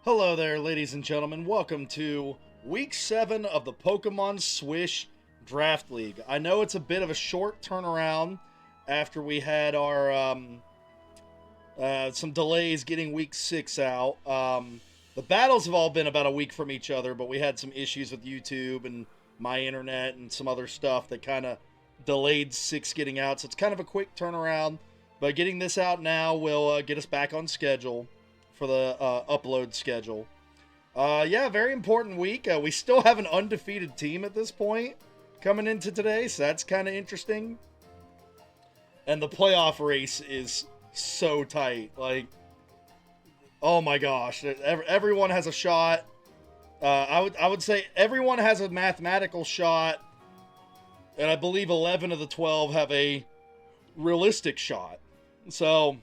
Hello there, ladies and gentlemen. Welcome to Week 7 of the Pokemon SWSH Draft League. I know it's a bit of a short turnaround after we had our some delays getting Week 6 out. The battles have all been about a week from each other, but we had some issues with YouTube and my internet and some other stuff that kind of delayed 6 getting out. So it's kind of a quick turnaround, but getting this out now will get us back on schedule for the upload schedule. Yeah, very important week. We still have an undefeated team at this point coming into today, so that's kind of interesting. And the playoff race is so tight. Like, oh my gosh, everyone has a shot. I would say everyone has a mathematical shot, and I believe 11 of the 12 have a realistic shot. So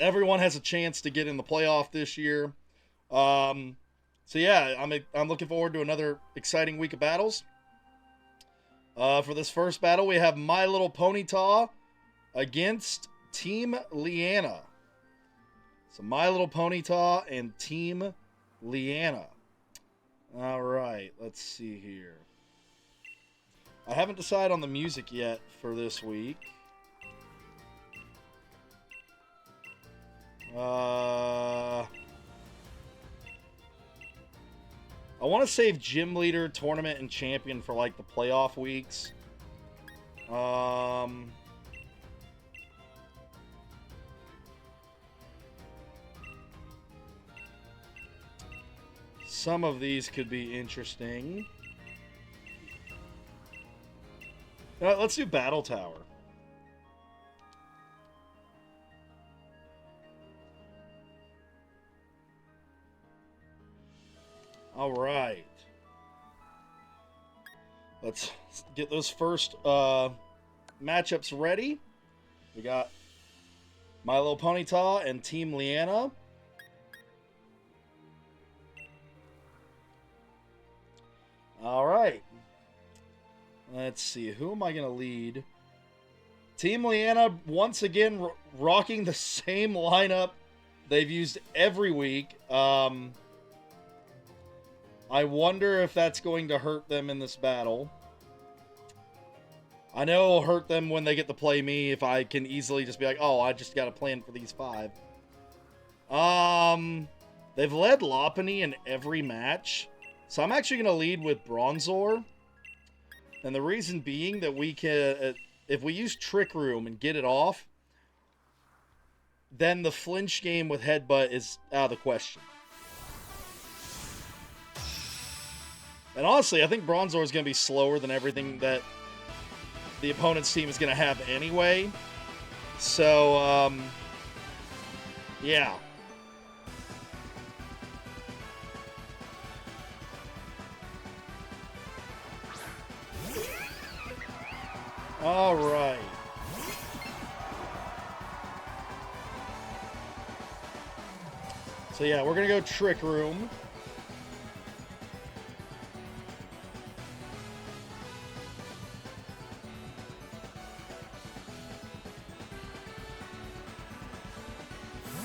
everyone has a chance to get in the playoff this year. So yeah, I'm looking forward to another exciting week of battles. For this first battle, we have My Little Ponyta against Team Leanna. So My Little Ponyta and Team Leanna. All right, let's see here. I haven't decided on the music yet for this week. I want to save Gym Leader, Tournament, and Champion for, like, the playoff weeks. Some of these could be interesting. Let's do Battle Tower. All right. Let's get those first matchups ready. We got My Little Ponyta and Team Leanna. All right. Let's see. Who am I going to lead? Team Leanna, once again, rocking the same lineup they've used every week. I wonder if that's going to hurt them in this battle. I know it'll hurt them when they get to play me if I can easily just be like, oh, I just got to plan for these 5. They've led Lopunny in every match. So I'm actually going to lead with Bronzor. And the reason being that we can, if we use Trick Room and get it off, then the flinch game with Headbutt is out of the question. And honestly, I think Bronzor is going to be slower than everything that the opponent's team is going to have anyway. So, yeah. All right. So, yeah, we're going to go Trick Room.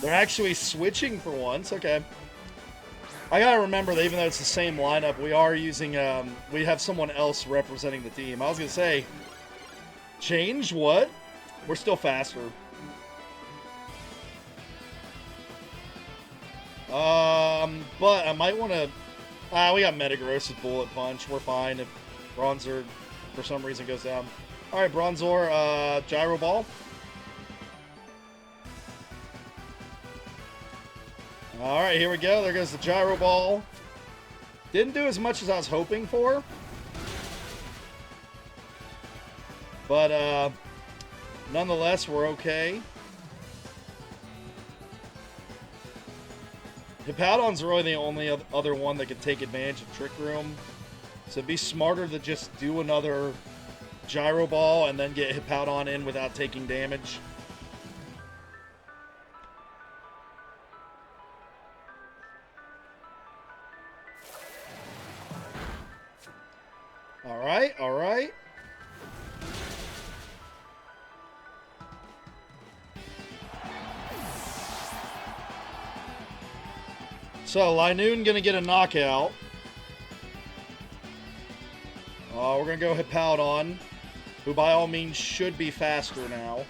They're actually switching for once. Okay. I gotta remember that even though it's the same lineup, we are using, we have someone else representing the team. I was gonna say, change what? We're still faster. But I might want to, we got Metagross's Bullet Punch. We're fine if Bronzor, for some reason, goes down. All right, Bronzor, Gyro Ball. All right, here we go. There goes the Gyro Ball. Didn't do as much as I was hoping for. But, nonetheless, we're okay. Hippowdon's really the only other one that can take advantage of Trick Room. So it'd be smarter to just do another Gyro Ball and then get Hippowdon in without taking damage. All right. So, Linoon gonna get a knockout. We're gonna go Hippowdon, who by all means should be faster now,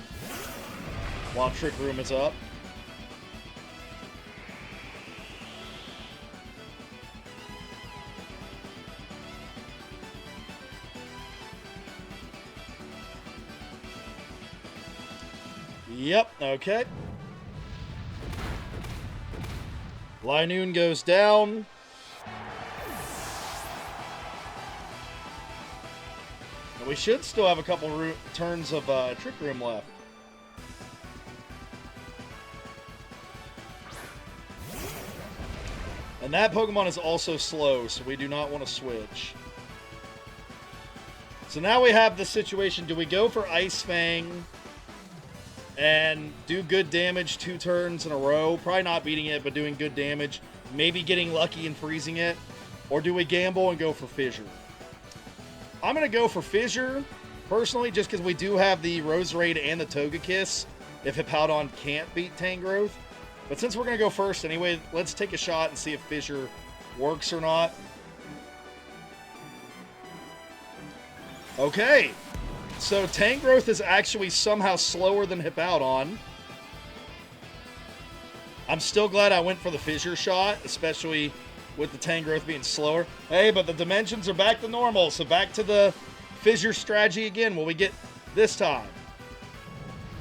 while Trick Room is up. Yep, okay. Linoon goes down. And we should still have a couple turns of Trick Room left. And that Pokemon is also slow, so we do not want to switch. So now we have the situation. Do we go for Ice Fang and do good damage 2 turns in a row? Probably not beating it, but doing good damage. Maybe getting lucky and freezing it. Or do we gamble and go for Fissure? I'm going to go for Fissure, personally, just because we do have the Roserade and the Togekiss if Hippowdon can't beat Tangrowth. But since we're going to go first anyway, let's take a shot and see if Fissure works or not. Okay. So Tangrowth is actually somehow slower than Hippowdon. I'm still glad I went for the Fissure shot, especially with the Tangrowth being slower. Hey, but the dimensions are back to normal, so back to the Fissure strategy again. Will we get this time?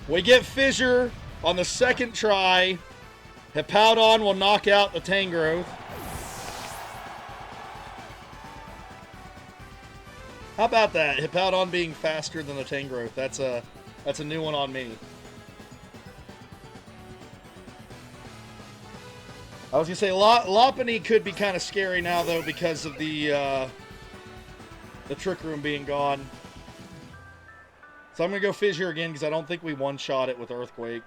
We get Fissure on the second try. Hippowdon will knock out the Tangrowth. How about that? Hippowdon being faster than the Tangrowth. That's a new one on me. I was going to say, Lopunny could be kind of scary now, though, because of the Trick Room being gone. So I'm going to go Fissure again, because I don't think we one-shot it with Earthquake.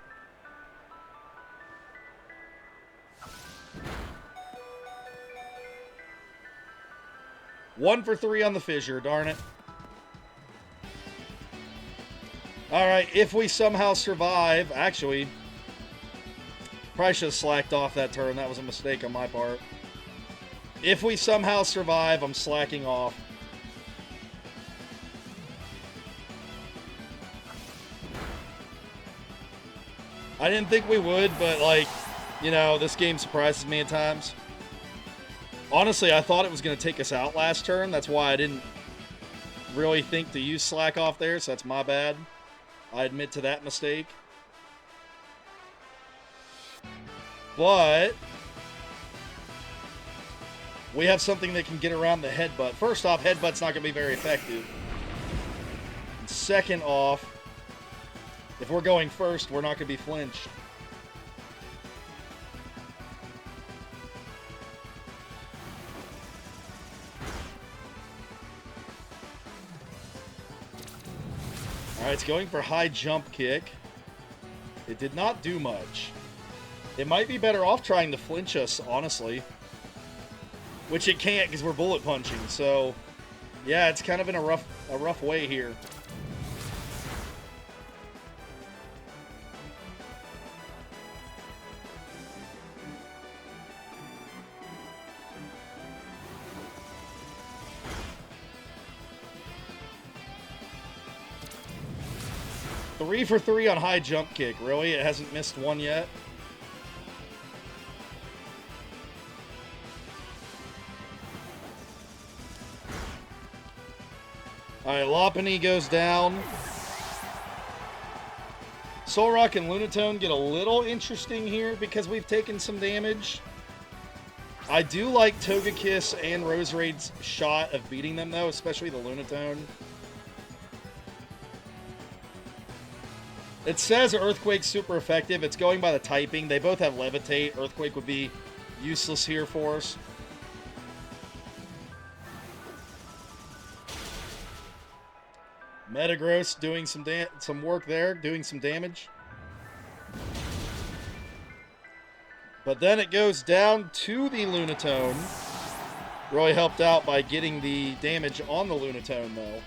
One for 3 on the Fissure, darn it. Alright, if we somehow survive, actually, probably should have slacked off that turn. That was a mistake on my part. If we somehow survive, I'm slacking off. I didn't think we would, but, like, you know, this game surprises me at times. Honestly, I thought it was going to take us out last turn. That's why I didn't really think to use slack off there, so that's my bad. I admit to that mistake. But we have something that can get around the Headbutt. First off, Headbutt's not going to be very effective. And second off, if we're going first, we're not going to be flinched. Alright, it's going for high jump kick. It did not do much. It might be better off trying to flinch us, honestly. Which it can't because we're bullet punching, so yeah, it's kind of in a rough way here. Three for 3 on high jump kick. Really? It hasn't missed one yet? Alright, Lopunny goes down. Solrock and Lunatone get a little interesting here because we've taken some damage. I do like Togekiss and Roserade's shot of beating them, though, especially the Lunatone. It says Earthquake's super effective. It's going by the typing. They both have Levitate. Earthquake would be useless here for us. Metagross doing some work there, doing some damage. But then it goes down to the Lunatone. Really helped out by getting the damage on the Lunatone, though.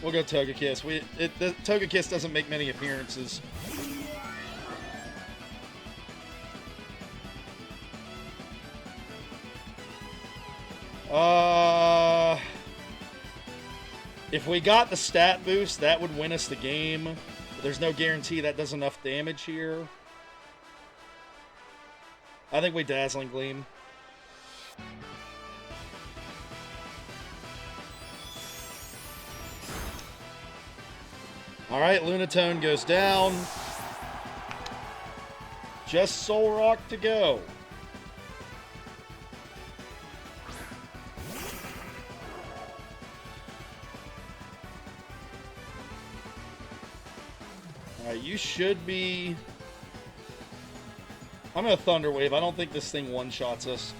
We'll go Togekiss. The Togekiss doesn't make many appearances. If we got the stat boost, that would win us the game. But there's no guarantee that does enough damage here. I think we Dazzling Gleam. Alright, Lunatone goes down. Just Soul Rock to go. Alright, you should be... I'm going to Thunder Wave. I don't think this thing one-shots us.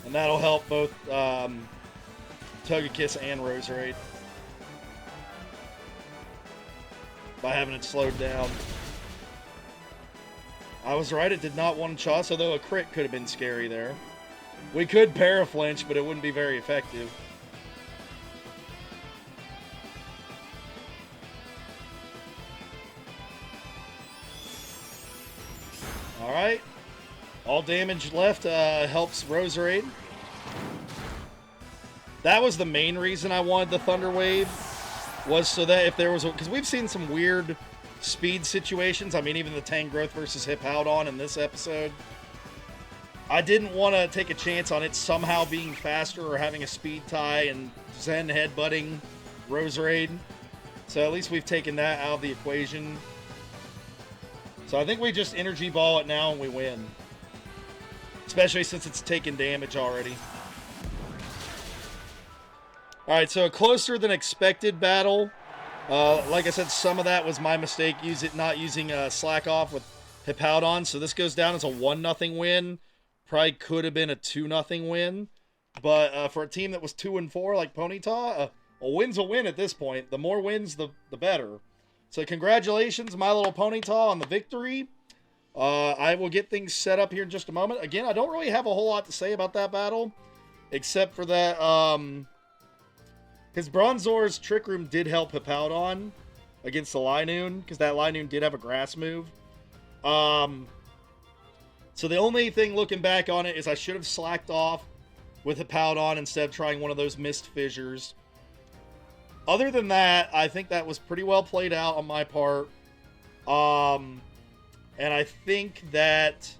And that'll help both Togekiss and Roserade by having it slowed down. I was right, it did not one-shot, although a crit could have been scary there. We could Paraflinch, but it wouldn't be very effective. Alright. All damage left helps Roserade. That was the main reason I wanted the Thunder Wave, was so that if there was... Because we've seen some weird speed situations. I mean, even the Tangrowth versus Hippowdon in this episode. I didn't want to take a chance on it somehow being faster or having a speed tie and Zen headbutting Roserade. So at least we've taken that out of the equation. So I think we just Energy Ball it now and we win. Especially since it's taken damage already. Alright, so a closer than expected battle. Like I said, some of that was my mistake, not using Slack Off with Hippowdon. So this goes down as a 1-0 win. Probably could have been a 2-0 win. But for a team that was 2-4 like Ponyta, a win's a win at this point. The more wins, the better. So congratulations, My Little Ponyta, on the victory. I will get things set up here in just a moment. Again, I don't really have a whole lot to say about that battle. Except for that, because Bronzor's Trick Room did help Hippowdon against the Linoon, because that Linoon did have a grass move. So the only thing looking back on it is I should have slacked off with Hippowdon instead of trying one of those missed fissures. Other than that, I think that was pretty well played out on my part. And I think that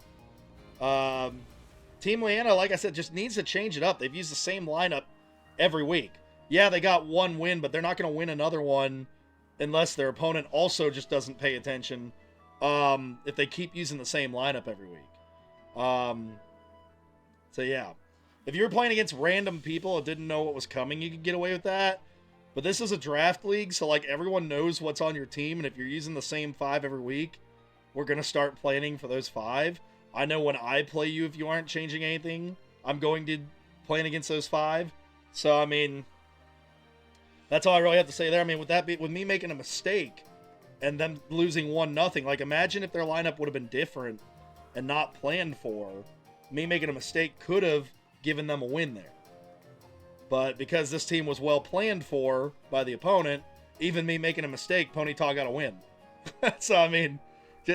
Team Leanna, like I said, just needs to change it up. They've used the same lineup every week. Yeah, they got one win, but they're not going to win another one unless their opponent also just doesn't pay attention if they keep using the same lineup every week. So, yeah. If you were playing against random people and didn't know what was coming, you could get away with that. But this is a draft league, so like everyone knows what's on your team, and if you're using the same 5 every week, we're going to start planning for those 5. I know when I play you, if you aren't changing anything, I'm going to plan against those 5. So, I mean, that's all I really have to say there. I mean, with me making a mistake and them losing 1-0, like imagine if their lineup would have been different and not planned for. Me making a mistake could have given them a win there. But because this team was well planned for by the opponent, even me making a mistake, Ponyta got a win. So, I mean,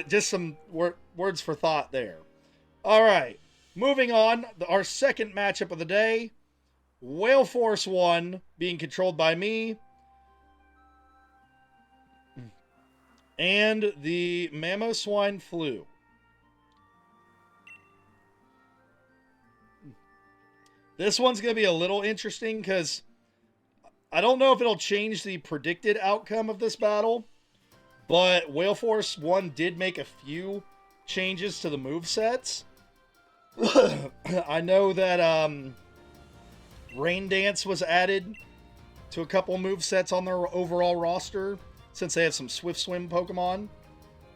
just some words for thought there. All right, moving on. Our second matchup of the day, Wailforce One being controlled by me, and the Mamoswine Flu. This one's going to be a little interesting because I don't know if it'll change the predicted outcome of this battle, but Wailforce One did make a few changes to the movesets. I know that Rain Dance was added to a couple movesets on their overall roster since they have some Swift Swim Pokemon.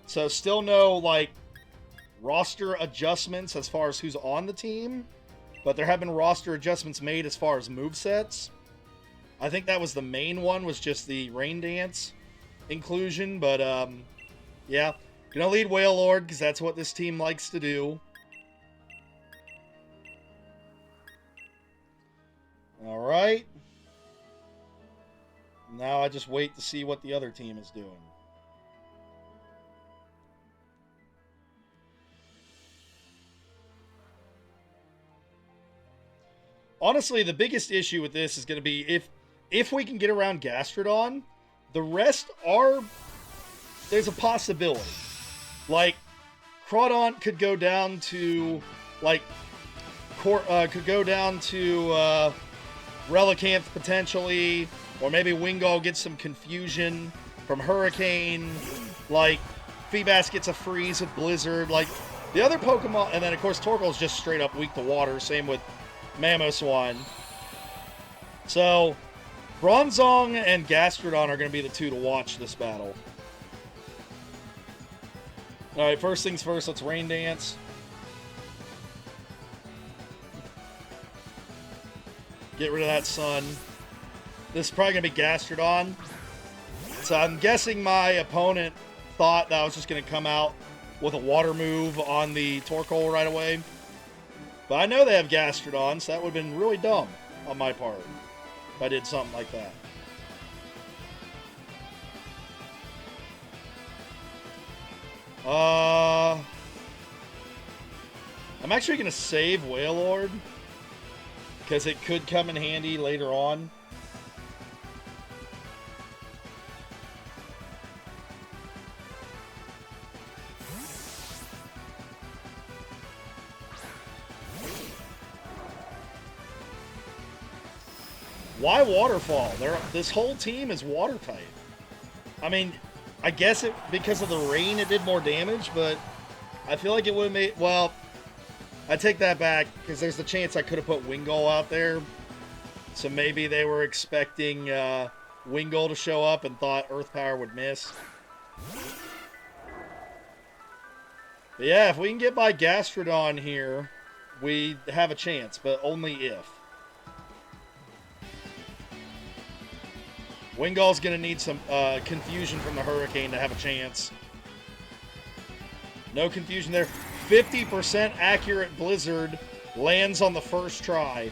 So still no like roster adjustments as far as who's on the team. But there have been roster adjustments made as far as movesets. I think that was the main one, was just the Rain Dance inclusion. But, yeah. Gonna lead Wailord, because that's what this team likes to do. Alright. Now I just wait to see what the other team is doing. Honestly, the biggest issue with this is going to be if we can get around Gastrodon, the rest are... There's a possibility. Like, Crawdon could go down to, like, could go down to Relicanth potentially, or maybe Wingull gets some confusion from Hurricane. Like, Feebas gets a freeze with Blizzard. Like, the other Pokemon, and then of course Torkoal's just straight up weak to water. Same with Mamoswine. So, Bronzong and Gastrodon are going to be the two to watch this battle. Alright, first things first, let's Rain Dance. Get rid of that sun. This is probably going to be Gastrodon. So I'm guessing my opponent thought that I was just going to come out with a water move on the Torkoal right away. But I know they have Gastrodon, so that would have been really dumb on my part if I did something like that. I'm actually going to save Wailord, because it could come in handy later on. Why Waterfall? This whole team is water type. I mean, I guess because of the rain it did more damage, but I feel like it would have made... Well, I take that back, because there's the chance I could have put Wingull out there. So maybe they were expecting Wingull to show up and thought Earth Power would miss. But yeah, if we can get by Gastrodon here, we have a chance, but only if. Wingull's going to need some confusion from the Hurricane to have a chance. No confusion there. 50% accurate Blizzard lands on the first try.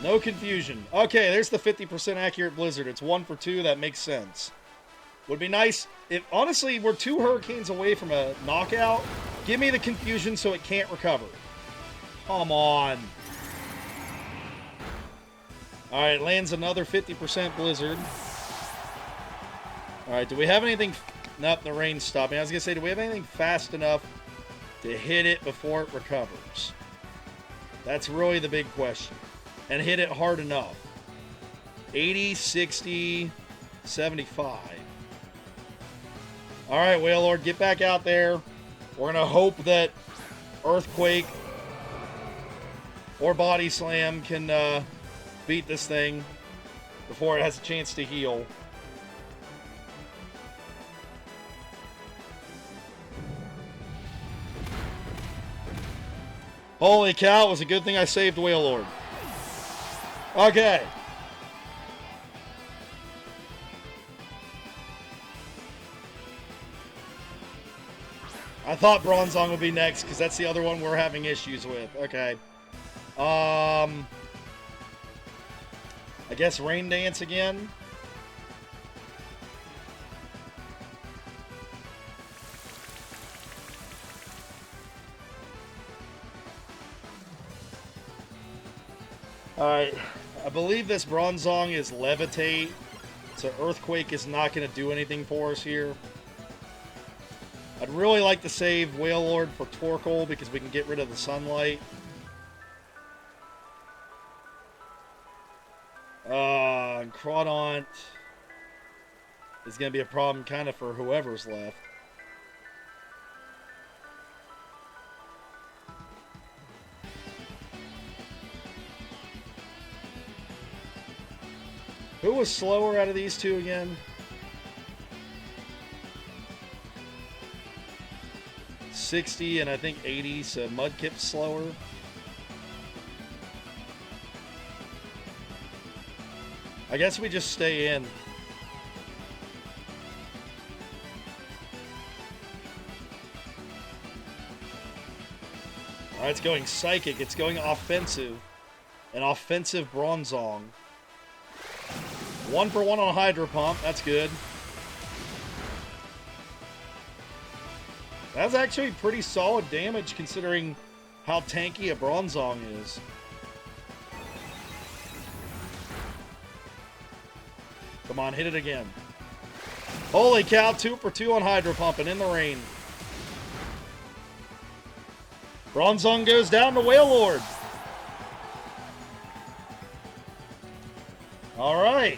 No confusion. Okay, there's the 50% accurate Blizzard. It's 1 for 2. That makes sense. Would be nice if, honestly, we're 2 Hurricanes away from a knockout. Give me the confusion so it can't recover. Come on. Alright, lands another 50% Blizzard. Alright, do we have anything... Nope, the rain's stopping. I was going to say, do we have anything fast enough to hit it before it recovers? That's really the big question. And hit it hard enough. 80, 60, 75. Alright, Wailord, get back out there. We're going to hope that Earthquake or Body Slam can beat this thing before it has a chance to heal. Holy cow, it was a good thing I saved Wailord. Okay. I thought Bronzong would be next, because that's the other one we're having issues with. Okay. I guess Rain Dance again. Alright. I believe this Bronzong is Levitate, so Earthquake is not going to do anything for us here. I'd really like to save Wailord for Torkoal because we can get rid of the sunlight. And Crawdon is going to be a problem kind of for whoever's left. Who was slower out of these two again? 60 and I think 80, so Mudkip's slower. I guess we just stay in. Alright, it's going Psychic. It's going offensive. An offensive Bronzong. 1 for 1 on Hydro Pump. That's good. That's actually pretty solid damage considering how tanky a Bronzong is. Come on, hit it again. Holy cow, 2 for 2 on Hydro Pump and in the rain. Bronzong goes down to Wailord. All right.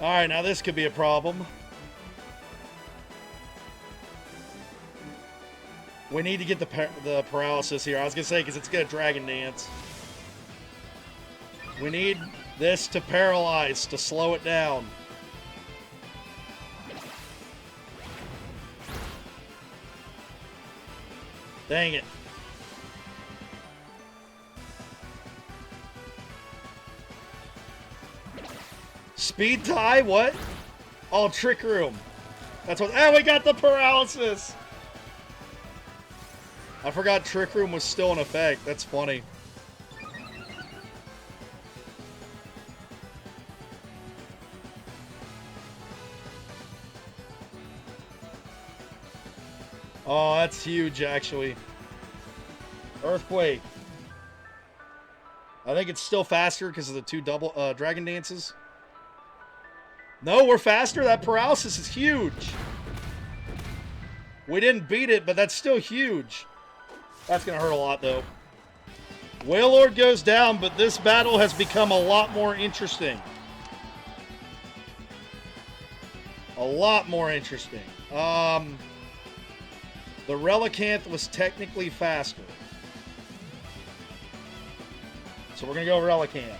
All right, now this could be a problem. We need to get the paralysis here. I was going to say, because it's going to Dragon Dance. We need this to paralyze, to slow it down. Dang it. Speed tie? What? Oh, Trick Room. That's what. Oh, we got the paralysis. I forgot Trick Room was still in effect. That's funny. Oh, that's huge, actually. Earthquake. I think it's still faster because of the 2 double Dragon Dances. No, we're faster. That paralysis is huge. We didn't beat it, but that's still huge. That's going to hurt a lot, though. Wailord goes down, but this battle has become a lot more interesting. A lot more interesting. The Relicanth was technically faster. So we're going to go Relicanth.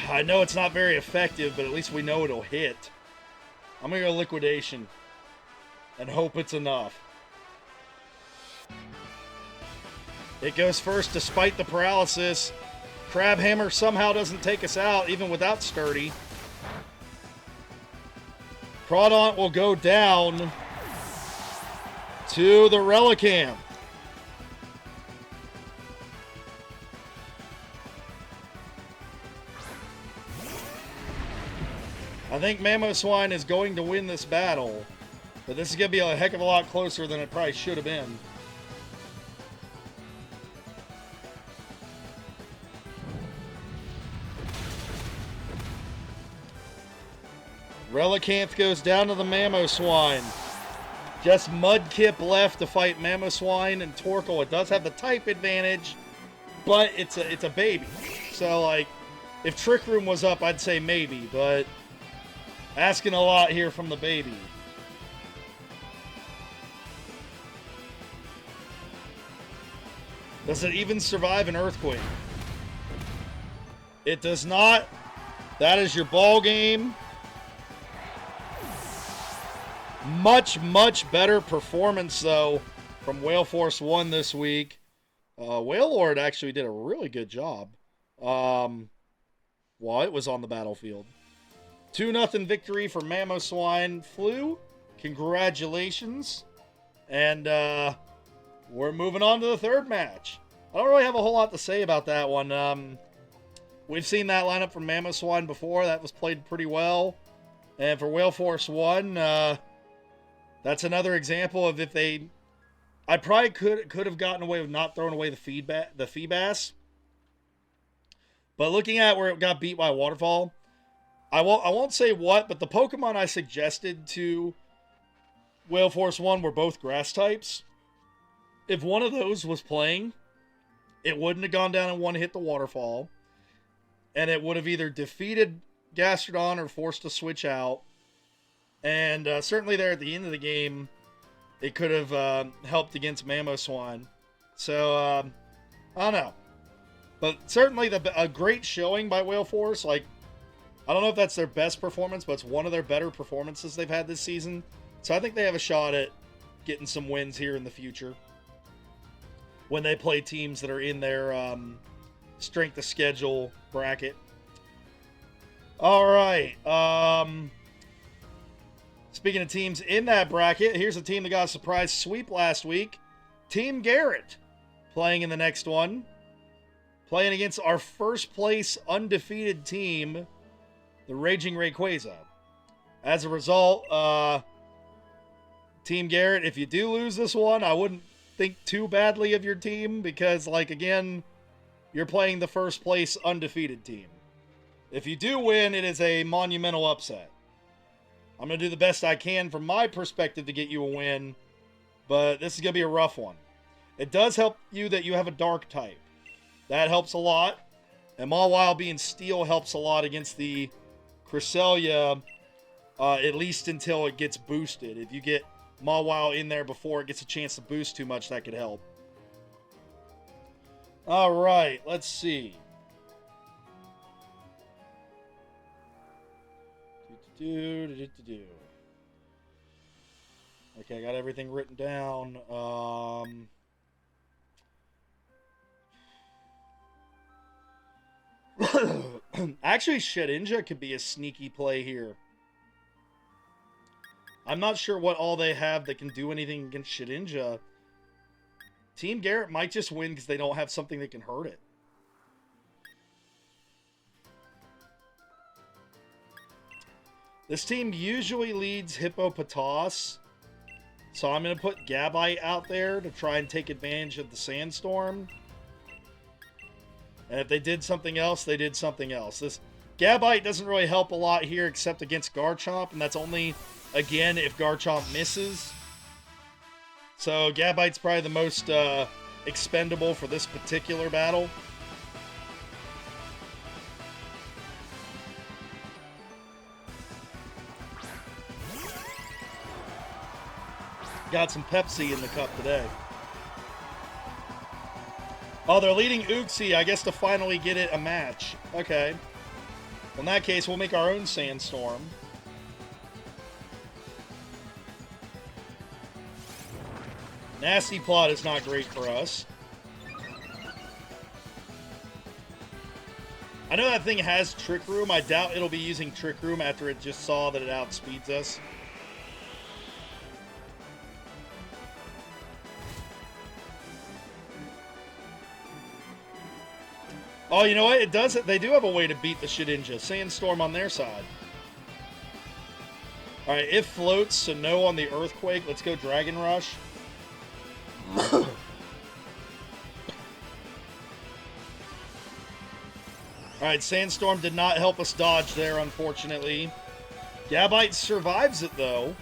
I know it's not very effective, but at least we know it'll hit. I'm going to go Liquidation and hope it's enough. It goes first despite the paralysis. Crabhammer somehow doesn't take us out, even without Sturdy. Crawdaunt will go down to the Relicanth. I think Mamoswine is going to win this battle, but this is going to be a heck of a lot closer than it probably should have been. Relicanth goes down to the Mamoswine. Just Mudkip left to fight Mamoswine and Torkoal. It does have the type advantage, but it's a baby. So, like, if Trick Room was up, I'd say maybe, but asking a lot here from the baby. Does it even survive an Earthquake? It does not. That is your ball game. Much, much better performance, though, from Wailforce One this week. Wailord actually did a really good job while it was on the battlefield. 2-0 victory for Mamoswine Flu. Congratulations. And we're moving on to the third match. I don't really have a whole lot to say about that one. We've seen that lineup from Mamoswine before. That was played pretty well. And for Wailforce One, that's another example of if they... I probably could have gotten away with not throwing away the Feebas. But looking at where it got beat by Waterfall, I won't say what, but the Pokemon I suggested to Wailforce One were both grass types. If one of those was playing, it wouldn't have gone down and one hit the Waterfall. And it would have either defeated Gastrodon or forced to switch out. And certainly there at the end of the game, it could have helped against Mamoswine. So, I don't know. But certainly a great showing by Wailforce. Like, I don't know if that's their best performance, but it's one of their better performances they've had this season. So I think they have a shot at getting some wins here in the future when they play teams that are in their strength of schedule bracket. All right. Speaking of teams in that bracket, here's a team that got a surprise sweep last week. Team Garrett playing in the next one. Playing against our first place undefeated team, the Raging Rayquaza. As a result, Team Garrett, if you do lose this one, I wouldn't think too badly of your team because, like, again, you're playing the first place undefeated team. If you do win, it is a monumental upset. I'm going to do the best I can from my perspective to get you a win, but this is going to be a rough one. It does help you that you have a dark type. That helps a lot. And Mawile being steel helps a lot against the Cresselia, at least until it gets boosted. If you get Mawile in there before it gets a chance to boost too much, that could help. All right, let's see. Okay, I got everything written down. Actually, Shedinja could be a sneaky play here. I'm not sure what all they have that can do anything against Shedinja. Team Garrett might just win because they don't have something that can hurt it. This team usually leads Hippopotas, so I'm going to put Gabite out there to try and take advantage of the Sandstorm. And if they did something else, they did something else. This Gabite doesn't really help a lot here except against Garchomp, and that's only, again, if Garchomp misses. So Gabite's probably the most expendable for this particular battle. Got some Pepsi in the cup today. Oh, they're leading Uxie, I guess, to finally get it a match. Okay. In that case, we'll make our own Sandstorm. Nasty Plot is not great for us. I know that thing has Trick Room. I doubt it'll be using Trick Room after it just saw that it outspeeds us. Oh, you know what? It does. They do have a way to beat the Shedinja. Sandstorm on their side. All right, it floats, so no on the Earthquake. Let's go Dragon Rush. All right, Sandstorm did not help us dodge there, unfortunately. Gabite survives it, though.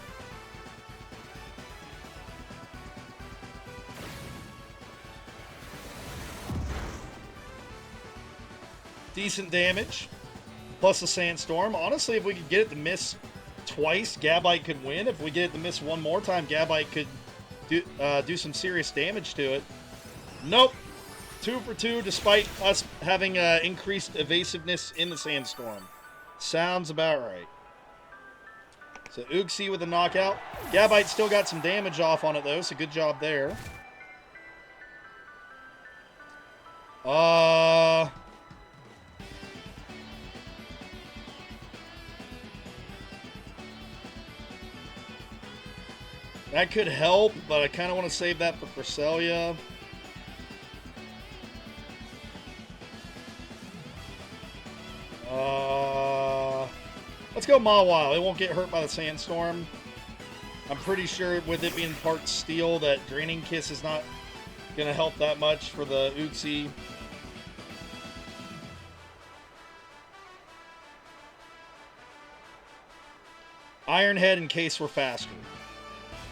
Decent damage, plus a Sandstorm. Honestly, if we could get it to miss twice, Gabite could win. If we get it to miss one more time, Gabite could do some serious damage to it. Nope. 2 for 2, despite us having increased evasiveness in the Sandstorm. Sounds about right. So Uxie with a knockout. Gabite still got some damage off on it, though, so good job there. That could help, but I kind of want to save that for Cresselia. Let's go Mawile. It won't get hurt by the Sandstorm. I'm pretty sure with it being part steel that Draining Kiss is not going to help that much for the Uxie. Iron Head in case we're faster.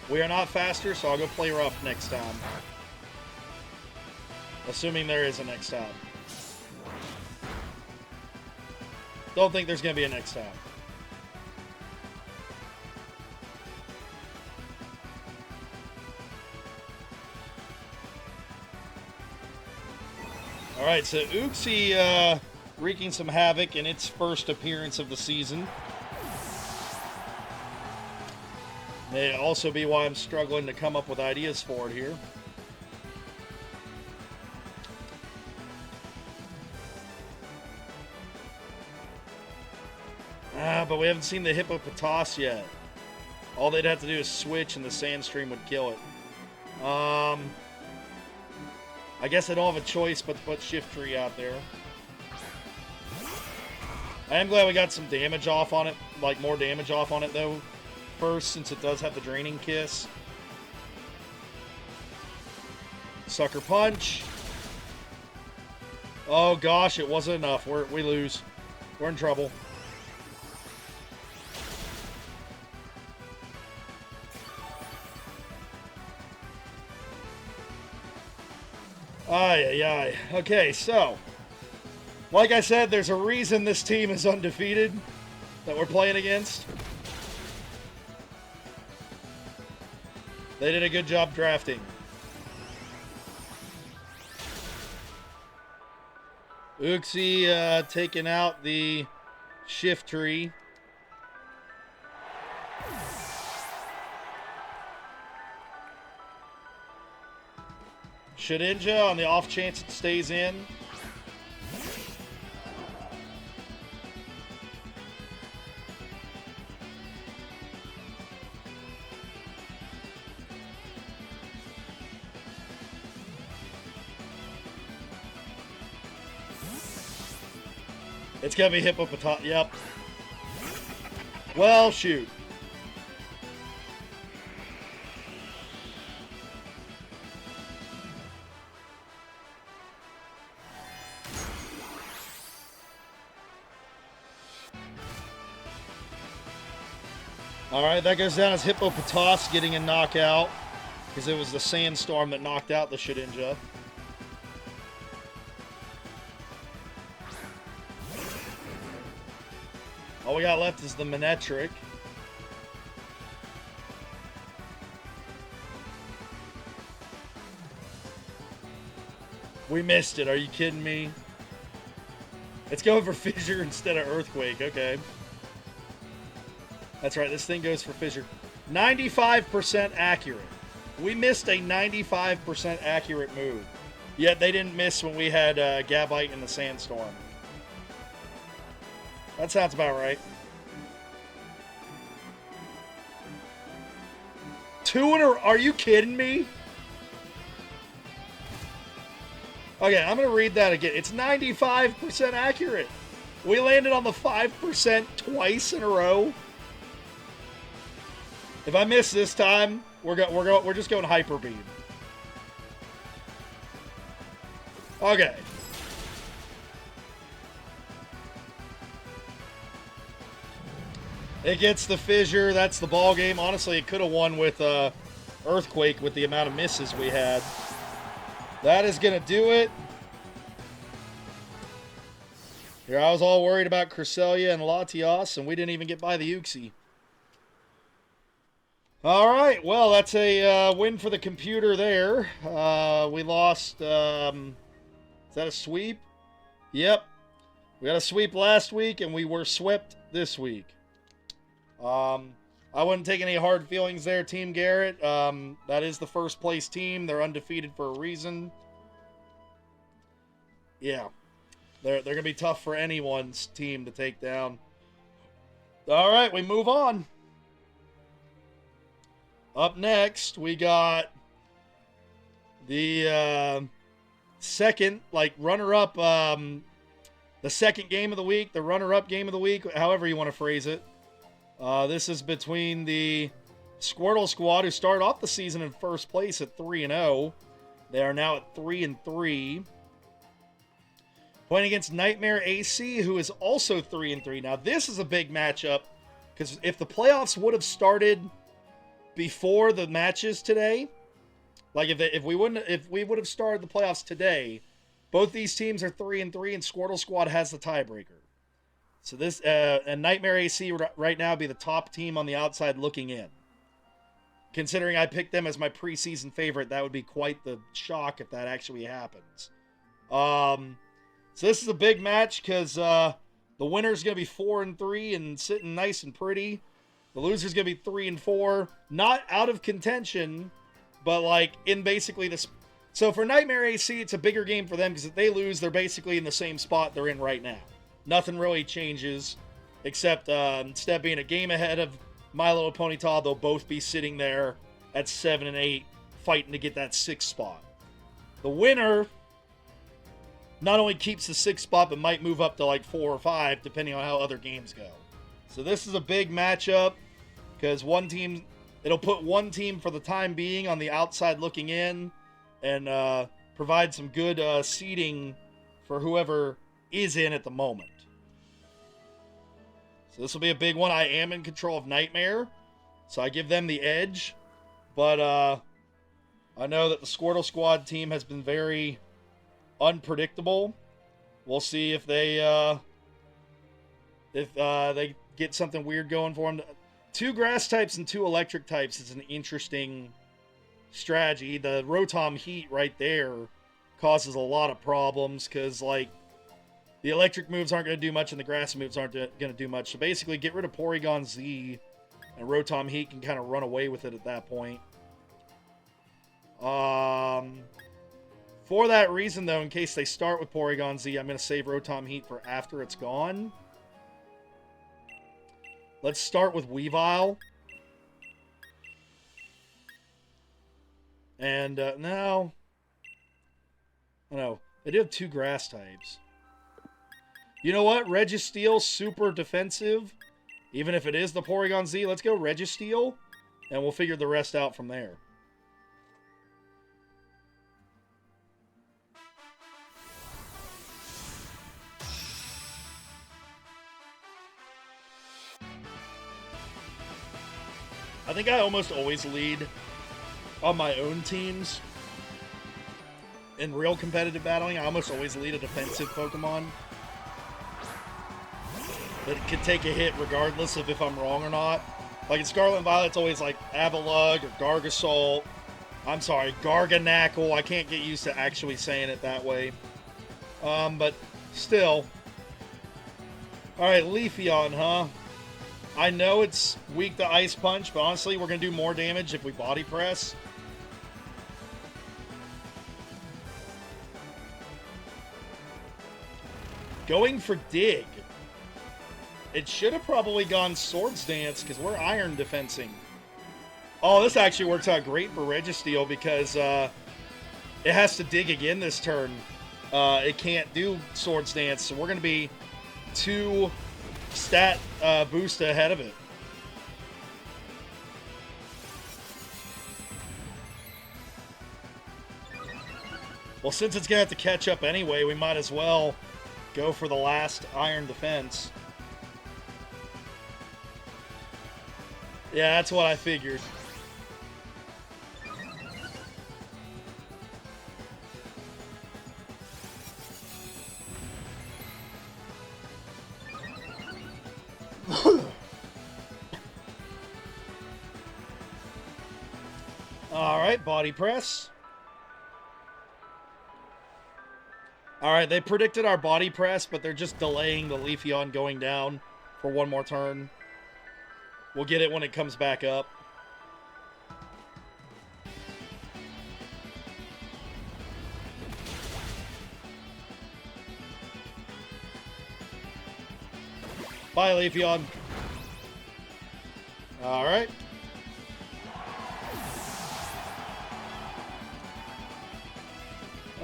We are not faster, so I'll go play rough next time. Assuming there is a next time. Don't think there's going to be a next time. All right, so Uxie wreaking some havoc in its first appearance of the season. May also be why I'm struggling to come up with ideas for it here. But we haven't seen the Hippopotas yet. All they'd have to do is switch and the Sandstream would kill it. I guess I don't have a choice but to put Shiftry out there. I am glad we got some damage off on it, like more damage off on it though, first, since it does have the Draining Kiss. Sucker Punch. Oh gosh, it wasn't enough. We lose. We're in trouble. Ay. Okay, so, like I said, there's a reason this team is undefeated that we're playing against. They did a good job drafting. Uxie taking out the Shiftry. Shedinja on the off chance it stays in. It's gonna be Hippopotas. Yep. Well, shoot. Alright, that goes down as Hippopotas getting a knockout, because it was the Sandstorm that knocked out the Shedinja. All we got left is the Manectric. We missed it, are you kidding me? It's going for Fissure instead of Earthquake, okay. That's right, this thing goes for Fissure. 95% accurate. We missed a 95% accurate move. Yet they didn't miss when we had Gabite in the Sandstorm. That sounds about right. 2 in a row? Are you kidding me? Okay, I'm going to read that again. It's 95% accurate. We landed on the 5% twice in a row. If I miss this time, we're just going Hyper Beam. Okay. It gets the Fissure. That's the ball game. Honestly, it could have won with Earthquake with the amount of misses we had. That is going to do it. Here, I was all worried about Cresselia and Latias, and we didn't even get by the Uxie. All right, well, that's a win for the computer there. We lost, is that a sweep? Yep. We got a sweep last week, and we were swept this week. I wouldn't take any hard feelings there, Team Garrett. That is the first place team. They're undefeated for a reason. Yeah. They're going to be tough for anyone's team to take down. All right, we move on. Up next, we got the second, runner-up, the second game of the week, the runner-up game of the week, however you want to phrase it. This is between the Squirtle squad, who started off the season in first place at 3-0. They are now at 3-3. Playing against Nightmare AC, who is also 3-3. Now, this is a big matchup, because if the playoffs would have started before the matches today, like if we would have started the playoffs today, both these teams are 3-3, and Squirtle Squad has the tiebreaker. So this and Nightmare AC right now be the top team on the outside looking in. Considering I picked them as my preseason favorite, that would be quite the shock if that actually happens. So this is a big match because the winner's going to be 4-3 and sitting nice and pretty. The loser's going to be 3-4. Not out of contention, but like in basically this. So for Nightmare AC, it's a bigger game for them because if they lose, they're basically in the same spot they're in right now. Nothing really changes except instead of being a game ahead of My Little Ponyta, they'll both be sitting there at 7 and 8 fighting to get that 6th spot. The winner not only keeps the 6th spot, but might move up to like 4 or 5, depending on how other games go. So this is a big matchup, because one team, it'll put one team for the time being on the outside looking in, and provide some good seeding for whoever is in at the moment. So this will be a big one. I am in control of Nightmare, so I give them the edge. But I know that the Squirtle Squad team has been very unpredictable. We'll see if they get something weird going for them. 2 grass types and 2 electric types is an interesting strategy. The Rotom Heat right there causes a lot of problems because, like, the electric moves aren't going to do much and the grass moves aren't going to do much. So basically, get rid of Porygon Z and Rotom Heat can kind of run away with it at that point. For that reason, though, in case they start with Porygon Z, I'm going to save Rotom Heat for after it's gone. Let's start with Weavile. And no. Oh, no. They do have 2 grass types. You know what? Registeel, super defensive. Even if it is the Porygon Z, let's go Registeel. And we'll figure the rest out from there. I think I almost always lead on my own teams. In real competitive battling, I almost always lead a defensive Pokemon that could take a hit regardless of if I'm wrong or not. Like in Scarlet and Violet, it's always like Avalugg or Gargasol. I'm sorry, Garganackle. I can't get used to actually saying it that way. But still. Alright, Leafeon, huh? I know it's weak to Ice Punch, but honestly, we're going to do more damage if we Body Press. Going for Dig. It should have probably gone Swords Dance, because we're Iron defensing. Oh, this actually works out great for Registeel, because it has to Dig again this turn. It can't do Swords Dance, so we're going to be 2 stat boost ahead of it. Well, since it's going to have to catch up anyway, we might as well go for the last Iron defense. Yeah, that's what I figured. Alright, Body Press. Alright, they predicted our Body Press, but they're just delaying the Leafeon going down for one more turn. We'll get it when it comes back up. Bye, Leafeon. Alright.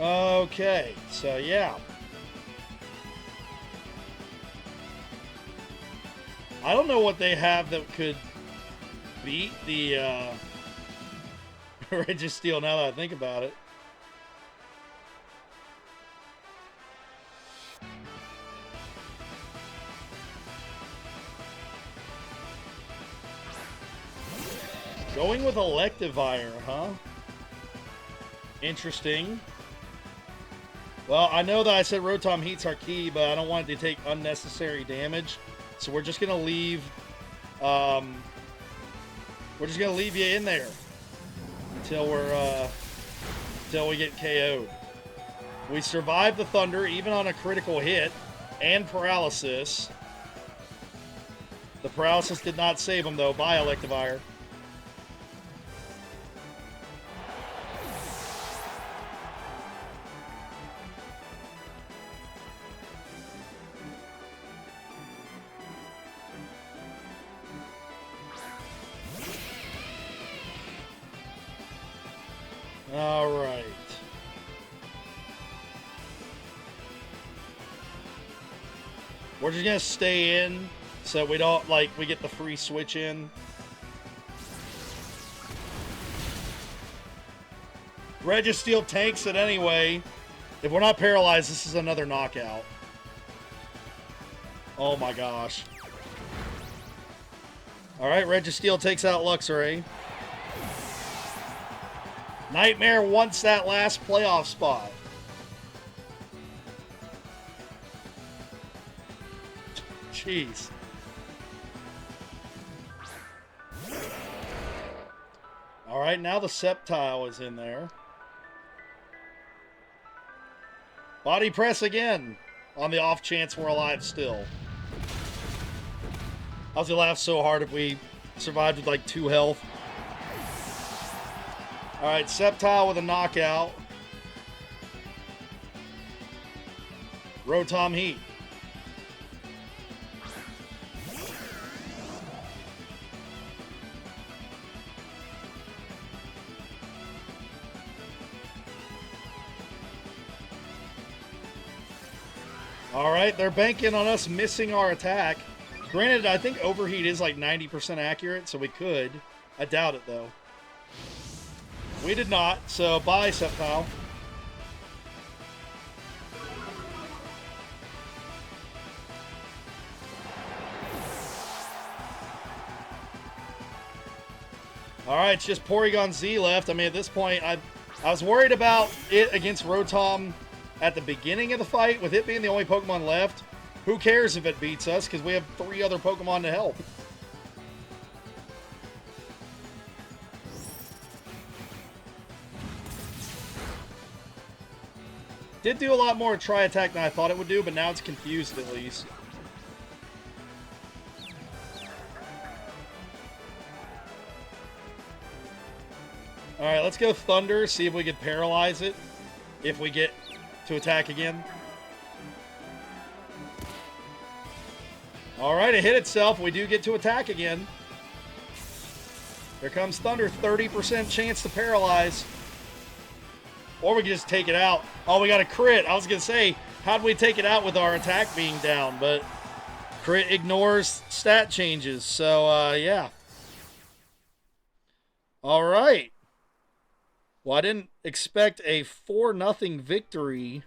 Okay, so yeah. I don't know what they have that could beat the Registeel now that I think about it. Going with Electivire, huh? Interesting. Well, I know that I said Rotom Heat's our key, but I don't want it to take unnecessary damage. So we're just gonna leave you in there until we get KO'd. We survived the Thunder, even on a critical hit, and paralysis. The paralysis did not save him, though. Bye, Electivire. All right. We're just gonna stay in so we don't, like, we get the free switch in. Registeel tanks it anyway. If we're not paralyzed, this is another knockout. Oh my gosh. Alright, Registeel takes out Luxray. Nightmare wants that last playoff spot. Jeez. Alright, now the Sceptile is in there. Body press again, on the off chance we're alive still. I was gonna laugh so hard if we survived with like 2 health. Alright, Sceptile with a knockout. Rotom Heat. Alright, they're banking on us missing our attack. Granted, I think Overheat is like 90% accurate, so we could. I doubt it, though. We did not, so bye, Sceptile. Alright, it's just Porygon Z left. I mean, at this point, I was worried about it against Rotom at the beginning of the fight, with it being the only Pokemon left. Who cares if it beats us, because we have 3 other Pokemon to help. Did do a lot more Tri-Attack than I thought it would do, but now it's confused at least. Alright, let's go Thunder, see if we can paralyze it. If we get to attack again. Alright, it hit itself. We do get to attack again. Here comes Thunder. 30% chance to paralyze. Or we can just take it out. Oh, we got a crit. I was going to say, how'd we take it out with our attack being down? But crit ignores stat changes. So, yeah. Alright. Well, I didn't expect a 4-0 victory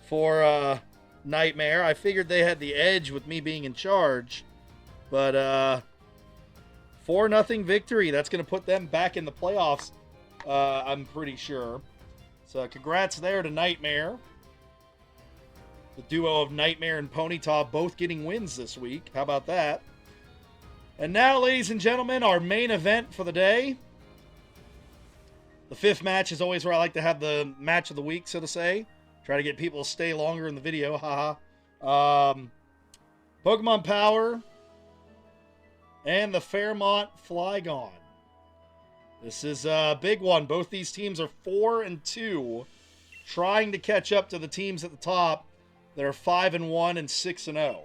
for Nightmare. I figured they had the edge with me being in charge. But 4-0 victory. That's going to put them back in the playoffs, I'm pretty sure. So congrats there to Nightmare. The duo of Nightmare and Ponyta both getting wins this week. How about that? And now, ladies and gentlemen, our main event for the day. The 5th match is always where I like to have the match of the week, so to say. Try to get people to stay longer in the video, haha. Pokemon Power and the Fairmont Flygon. This is a big one. Both these teams are 4-2, trying to catch up to the teams at the top that are 5-1 and 6-0.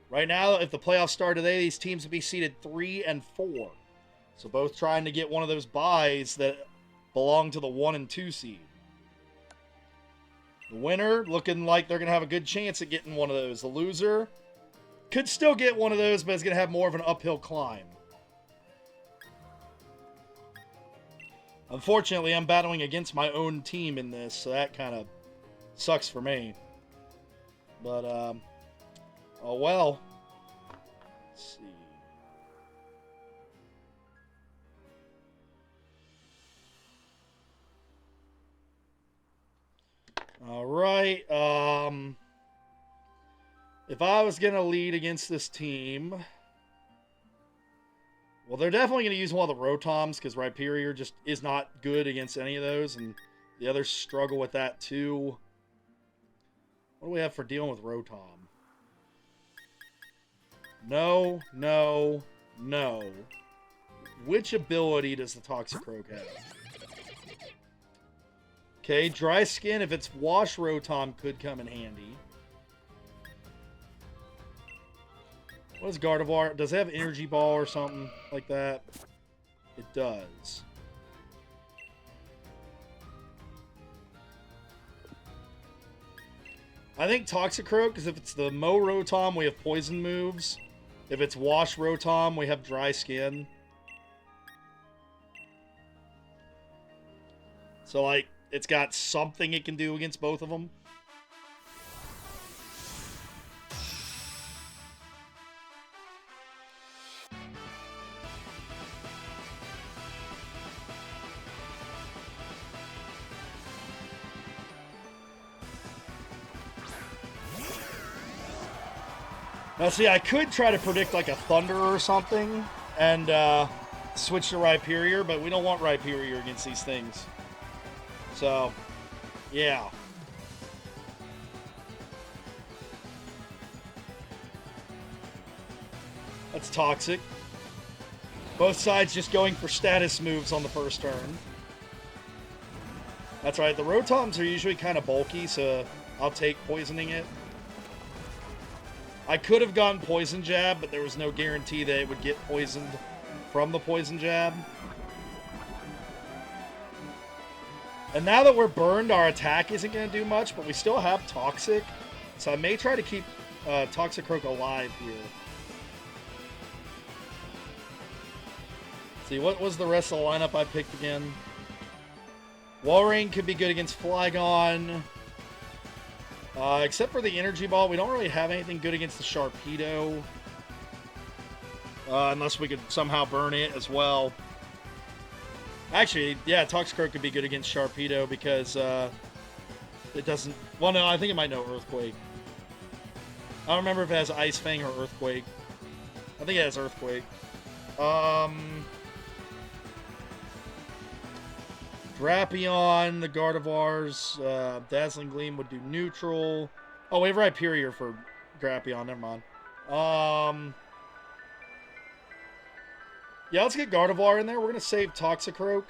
Right now, if the playoffs start today, these teams would be seeded 3 and 4. So both trying to get one of those buys that belong to the 1 and 2 seed. The winner looking like they're going to have a good chance at getting one of those. The loser could still get one of those, but it's going to have more of an uphill climb. Unfortunately, I'm battling against my own team in this, so that kind of sucks for me. But, oh well. Let's see. Alright, if I was going to lead against this team, well, they're definitely going to use one of the Rotoms, because Rhyperior just is not good against any of those, and The others struggle with that too. What do we have for dealing with Rotom? No, no, no. Which ability does the Toxicroak have? Okay, Dry Skin, if it's Wash Rotom, could come in handy. What is Gardevoir? Does it have Energy Ball or something like that? It does. I think Toxicroak, because if it's the Mo Rotom, we have Poison moves. If it's Wash Rotom, we have Dry Skin. So, like, it's got something it can do against both of them. Now, see, I could try to predict, like, a Thunder or something and switch to Rhyperior, but we don't want Rhyperior against these things. So, yeah. That's toxic. Both sides just going for status moves on the first turn. That's right, the Rotoms are usually kind of bulky, so I'll take poisoning it. I could have gone Poison Jab, but there was no guarantee that it would get poisoned from the Poison Jab. And now that we're burned, our attack isn't going to do much, but we still have Toxic. So I may try to keep Toxicroak alive here. See, what was the rest of the lineup I picked again? Walrein could be good against Flygon. Except for the Energy Ball, we don't really have anything good against the Sharpedo. Unless we could somehow burn it as well. Actually, yeah, Toxicroak could be good against Sharpedo because it doesn't... Well, no, I think it might know Earthquake. I don't remember if it has Ice Fang or Earthquake. I think it has Earthquake. Drapion, the Gardevoirs, Dazzling Gleam would do neutral. Oh, we have Rhyperior for Drapion, never mind. Yeah, let's get Gardevoir in there. We're going to save Toxicroak.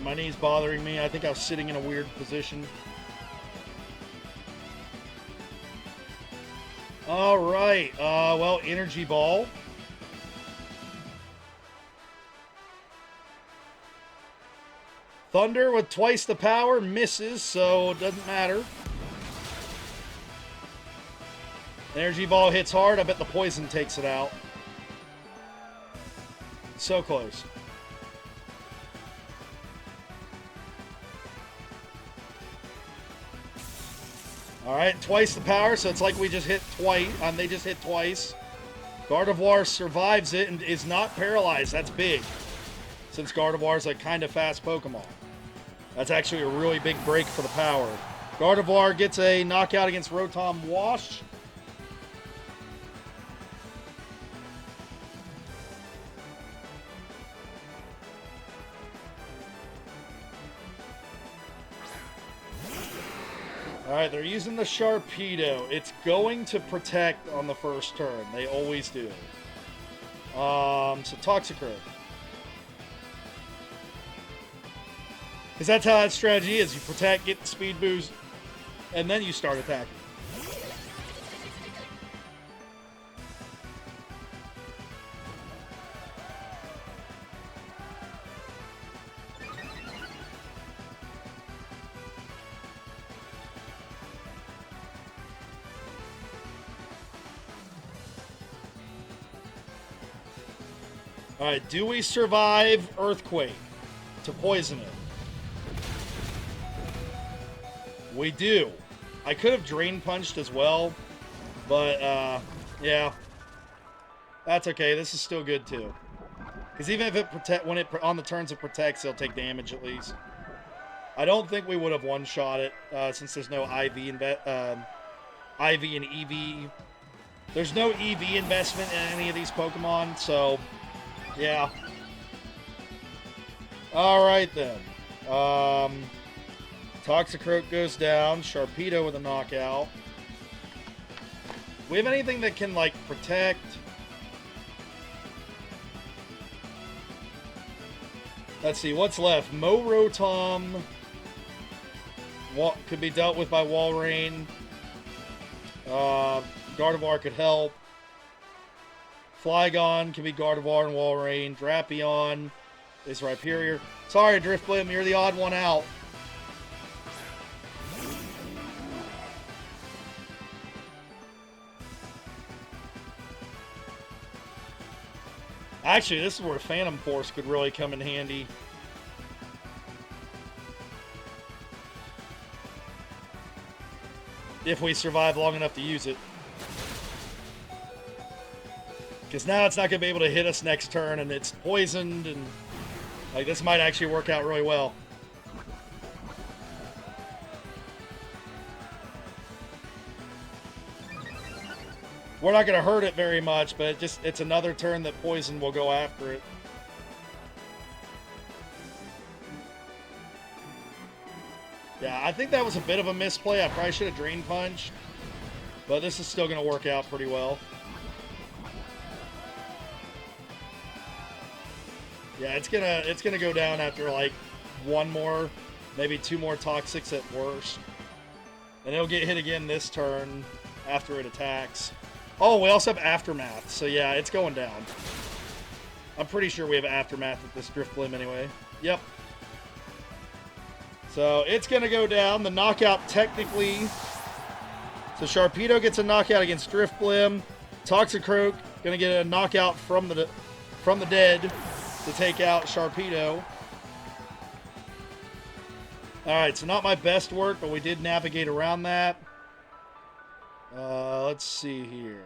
My knee's bothering me. I think I was sitting in a weird position. Alright, well, Energy Ball. Thunder with twice the power misses, so it doesn't matter. Energy Ball hits hard. I bet the Poison takes it out. So close. Alright, twice the power, so it's like we just hit twice. They just hit twice. Gardevoir survives it and is not paralyzed. That's big. Since Gardevoir is a kind of fast Pokemon. That's actually a really big break for the power. Gardevoir gets a knockout against Rotom Wash. Alright, they're using the Sharpedo. It's going to protect on the first turn. They always do. So Toxicroak. Because that's how that strategy is. You protect, get the speed boost, and then you start attacking. Alright, do we survive Earthquake to poison it? We do. I could have Drain Punched as well, but, yeah. That's okay. This is still good, too. Because even if when it on the turns it protects, it'll take damage at least. I don't think we would have one-shot it since there's no IV and EV. There's no EV investment in any of these Pokemon, so yeah. All right then. Toxicroak goes down. Sharpedo with a knockout. We have anything that can like protect? Let's see, what's left? Morotom could be dealt with by Walrein. Gardevoir could help. Flygon can be Gardevoir and Walrein. Drapion is Rhyperior. Sorry, Drifblim, you're the odd one out. Actually, this is where Phantom Force could really come in handy. If we survive long enough to use it. Because now it's not going to be able to hit us next turn, and it's poisoned, and like this might actually work out really well. We're not going to hurt it very much, but it's another turn that poison will go after it. Yeah, I think that was a bit of a misplay. I probably should have Drain Punched, but this is still going to work out pretty well. Yeah, it's gonna go down after like one more, maybe two more Toxics at worst. And it'll get hit again this turn after it attacks. Oh, we also have Aftermath, so yeah, it's going down. I'm pretty sure we have Aftermath with this Drifblim anyway. Yep. So it's gonna go down. The knockout technically. So Sharpedo gets a knockout against Drifblim. Toxicroak gonna get a knockout from the dead to take out Sharpedo. Alright, so not my best work, but we did navigate around that. Let's see here.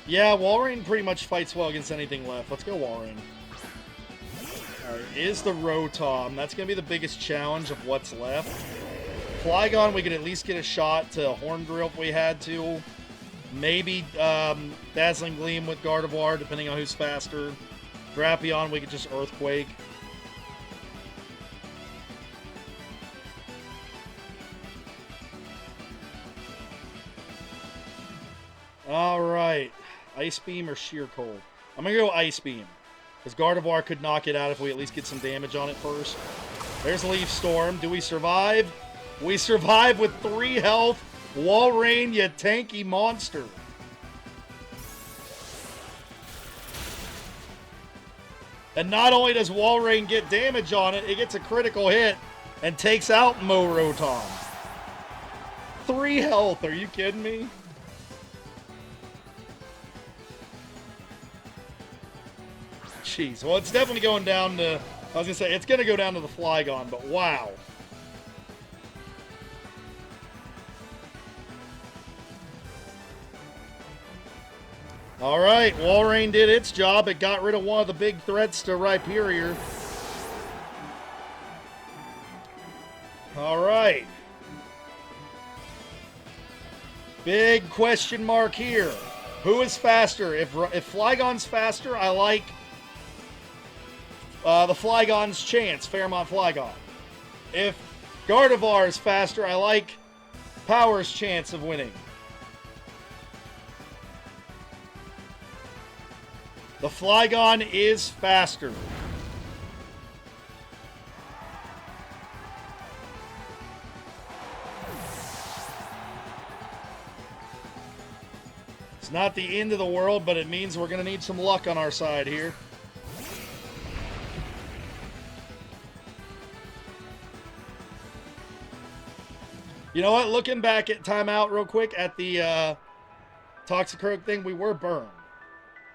Yeah, Walrein pretty much fights well against anything left. Let's go Walrein. Alright, is the Rotom. That's going to be the biggest challenge of what's left. Flygon, we could at least get a shot to Horn Drill if we had to. Maybe Dazzling Gleam with Gardevoir, depending on who's faster. Drapion, we could just Earthquake. Alright. Ice Beam or Sheer Cold? I'm going to go Ice Beam. Because Gardevoir could knock it out if we at least get some damage on it first. There's Leaf Storm. Do we survive? We survive with 3 health. Walrein, you tanky monster. And not only does Walrein get damage on it, it gets a critical hit and takes out Morotom. 3 health, are you kidding me? Jeez, well, it's definitely going down to... I was going to say, it's going to go down to the Flygon, but wow. Alright, Walrein did its job. It got rid of one of the big threats to Rhyperior. Alright. Big question mark here. Who is faster? If Flygon's faster, I like the Flygon's chance, Fairmont Flygon. If Gardevoir is faster, I like Power's chance of winning. The Flygon is faster. It's not the end of the world, but it means we're going to need some luck on our side here. You know what? Looking back at timeout real quick at the Toxicroak thing, we were burned.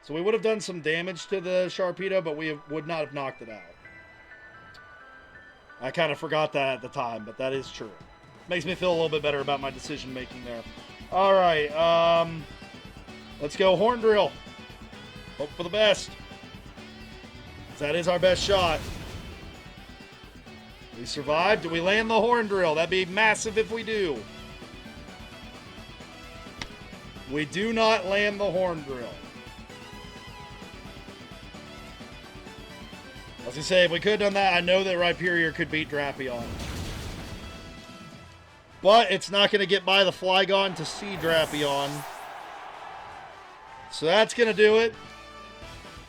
So we would have done some damage to the Sharpedo, but we would not have knocked it out. I kind of forgot that at the time, but that is true. Makes me feel a little bit better about my decision making there. All right, let's go Horn Drill. Hope for the best. That is our best shot. We survived. Do we land the Horn Drill? That'd be massive if we do. We do not land the Horn Drill. As I say, if we could have done that, I know that Rhyperior could beat Drapion. But it's not going to get by the Flygon to see Drapion. So that's going to do it.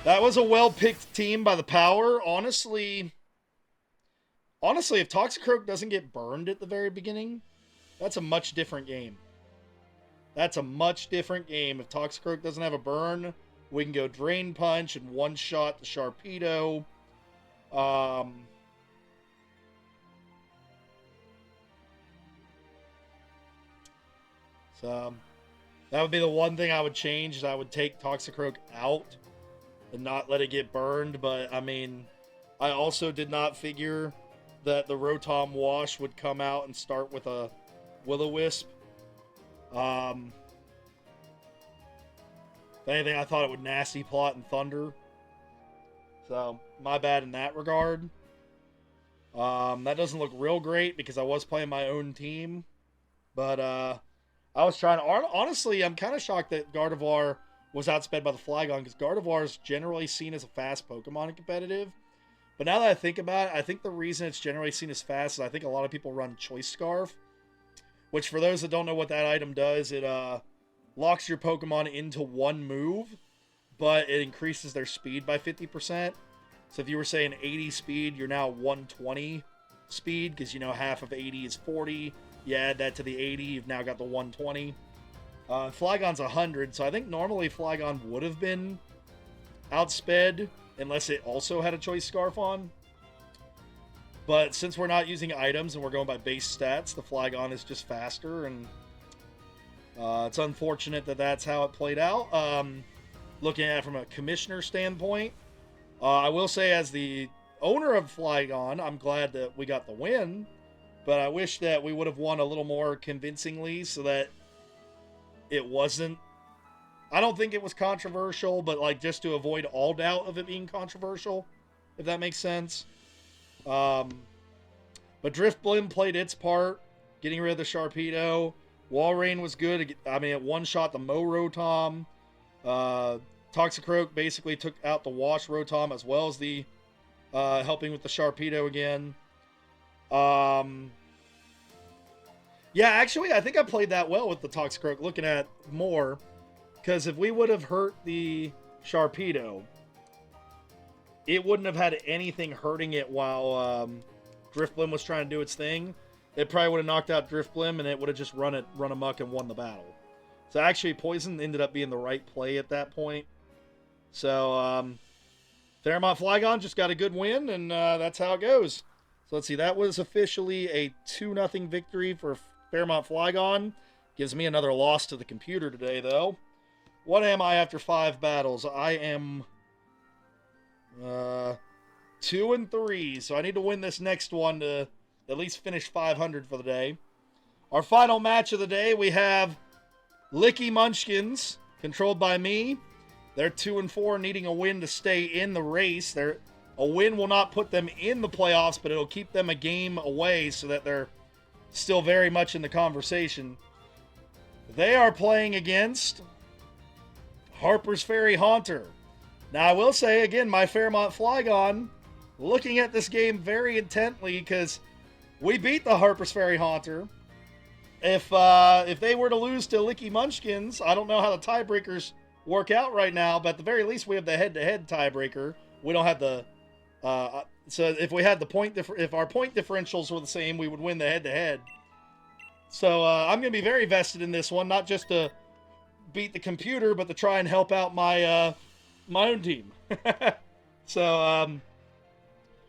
That was a well-picked team by the power. Honestly, if Toxicroak doesn't get burned at the very beginning, that's a much different game. That's a much different game. If Toxicroak doesn't have a burn, we can go Drain Punch and one-shot the Sharpedo. So that would be the one thing I would change, is I would take Toxicroak out and not let it get burned. But I mean, I also did not figure that the Rotom Wash would come out and start with a Will-O-Wisp. If anything, I thought it would Nasty Plot and Thunder. So, my bad in that regard. That doesn't look real great because I was playing my own team. But, I was trying to... Honestly, I'm kind of shocked that Gardevoir was outsped by the Flygon, because Gardevoir is generally seen as a fast Pokemon in competitive. But now that I think about it, I think the reason it's generally seen as fast is I think a lot of people run Choice Scarf. Which, for those that don't know what that item does, it locks your Pokemon into one move, but it increases their speed by 50%. So if you were saying 80 speed, you're now 120 speed, because, you know, half of 80 is 40. You add that to the 80, you've now got the 120. Flygon's 100, so I think normally Flygon would have been outsped, unless it also had a Choice Scarf on. But since we're not using items and we're going by base stats, the Flygon is just faster, and it's unfortunate that that's how it played out. Looking at it from a commissioner standpoint, I will say, as the owner of Flygon, I'm glad that we got the win, but I wish that we would have won a little more convincingly so that it wasn't... I don't think it was controversial, but like just to avoid all doubt of it being controversial, if that makes sense. But Drifblim played its part, getting rid of the Sharpedo. Walrein was good. I mean, it one-shot the Mo Rotom. Toxicroak basically took out the Wash Rotom, as well as the helping with the Sharpedo again. Yeah, actually, I think I played that well with the Toxicroak, looking at more. Because if we would have hurt the Sharpedo, it wouldn't have had anything hurting it while Drifblim was trying to do its thing. It probably would have knocked out Drifblim, and it would have just run amok and won the battle. So actually, Poison ended up being the right play at that point. So, Fairmont Flygon just got a good win, and that's how it goes. So let's see, that was officially a 2-0 victory for Fairmont Flygon. Gives me another loss to the computer today, though. What am I after 5 battles? I am 2-3, so I need to win this next one to at least finish 500 for the day. Our final match of the day, we have Licky Munchkins, controlled by me. They're 2-4, needing a win to stay in the race. A win will not put them in the playoffs, but it'll keep them a game away so that they're still very much in the conversation. They are playing against Harpers Ferry Haunter. Now, I will say, again, my Fairmont Flygon, looking at this game very intently, because we beat the Harpers Ferry Haunter. If they were to lose to Licky Munchkins, I don't know how the tiebreakers work out right now, but at the very least, we have the head-to-head tiebreaker. We don't have the... so if we had the if our point differentials were the same, we would win the head-to-head. So I'm going to be very vested in this one, not just to beat the computer, but to try and help out my my own team. So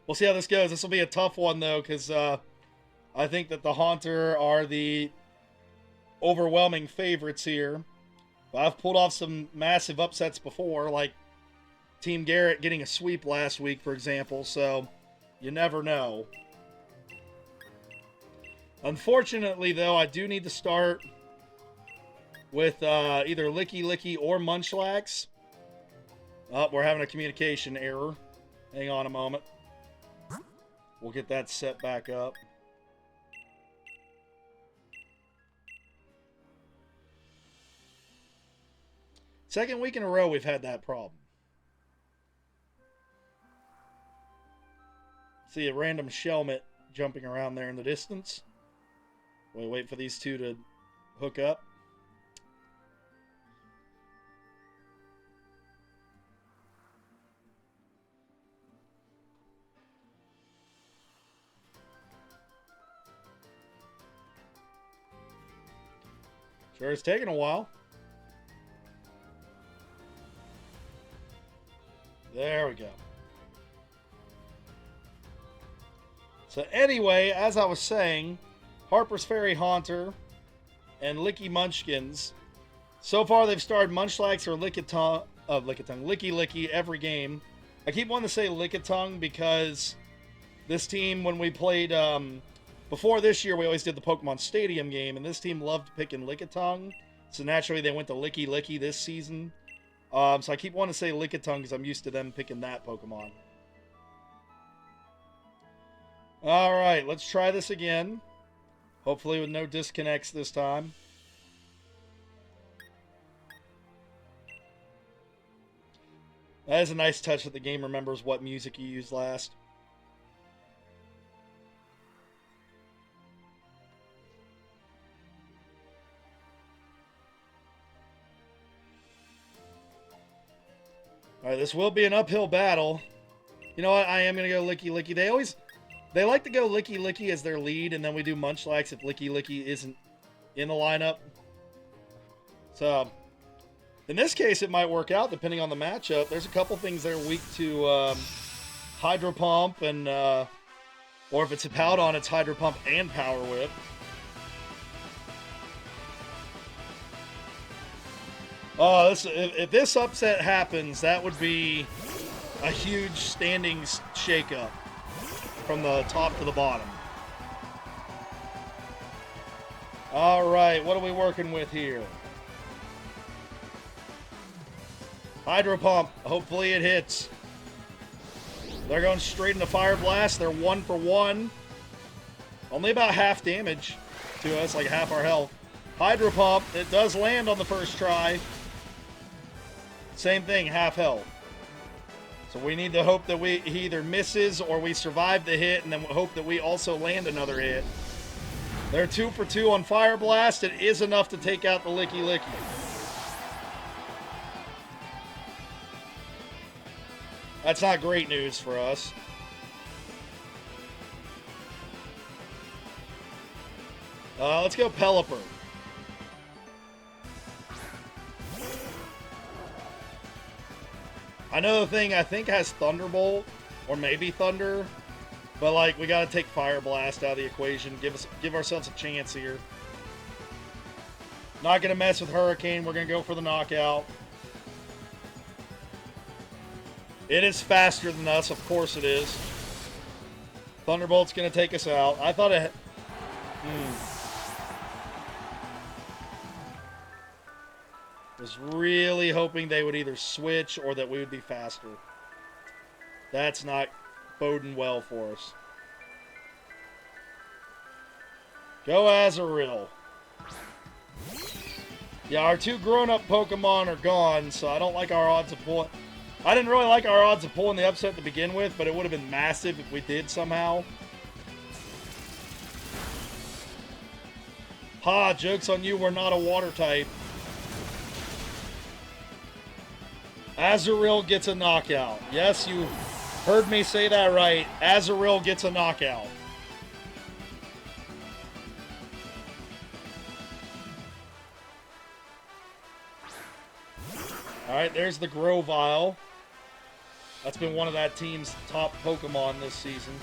we'll see how this goes. This will be a tough one, though, because I think that the Haunter are the overwhelming favorites here. But I've pulled off some massive upsets before, like Team Garrett getting a sweep last week, for example, so you never know. Unfortunately, though, I do need to start with either Licky or Munchlax. Oh, we're having a communication error. Hang on a moment. We'll get that set back up. Second week in a row we've had that problem. See a random Shelmet jumping around there in the distance. We wait for these two to hook up. Sure, it's taking a while. There we go. So anyway, as I was saying, Harpers, Ferry, Haunter, and Licky Munchkins. So far, they've started Munchlax or Licky every game. I keep wanting to say Lickitung because this team, when we played before this year, we always did the Pokemon Stadium game, and this team loved picking Lickitung. So naturally, they went to Licky this season. So I keep wanting to say Lickitung because I'm used to them picking that Pokemon. Alright, let's try this again. Hopefully with no disconnects this time. That is a nice touch that the game remembers what music you used last. Alright, this will be an uphill battle. You know what? I am going to go Licky. They like to go Licky as their lead, and then we do Munchlax if Licky isn't in the lineup. So, in this case, it might work out depending on the matchup. There's a couple things that are weak to Hydro Pump, and or if it's a Powdon, it's Hydro Pump and Power Whip. Oh, if this upset happens, that would be a huge standings shakeup from the top to the bottom. All right, what are we working with here? Hydro Pump. Hopefully it hits. They're going straight into Fire Blast. They're 1 for 1. Only about half damage to us, like half our health. Hydro Pump. It does land on the first try. Same thing, half health. So we need to hope that he either misses or we survive the hit, and then hope that we also land another hit. They're 2 for 2 on Fire Blast. It is enough to take out the Licky. That's not great news for us. Let's go Pelipper. I know the thing I think has Thunderbolt, or maybe Thunder, but like we got to take Fire Blast out of the equation. Give ourselves a chance here. Not gonna mess with Hurricane. We're gonna go for the knockout. It is faster than us, of course it is. Thunderbolt's gonna take us out. I thought it. Was really hoping they would either switch or that we would be faster. That's not boding well for us. Go Azurill. Yeah, our 2 grown-up Pokemon are gone, so I don't like our odds of pulling. I didn't really like our odds of pulling the upset to begin with, but it would have been massive if we did somehow. Ha, joke's on you, we're not a water type. Azurill gets a knockout. Yes, you heard me say that right. Azurill gets a knockout. Alright, there's the Grovyle. That's been one of that team's top Pokemon this season.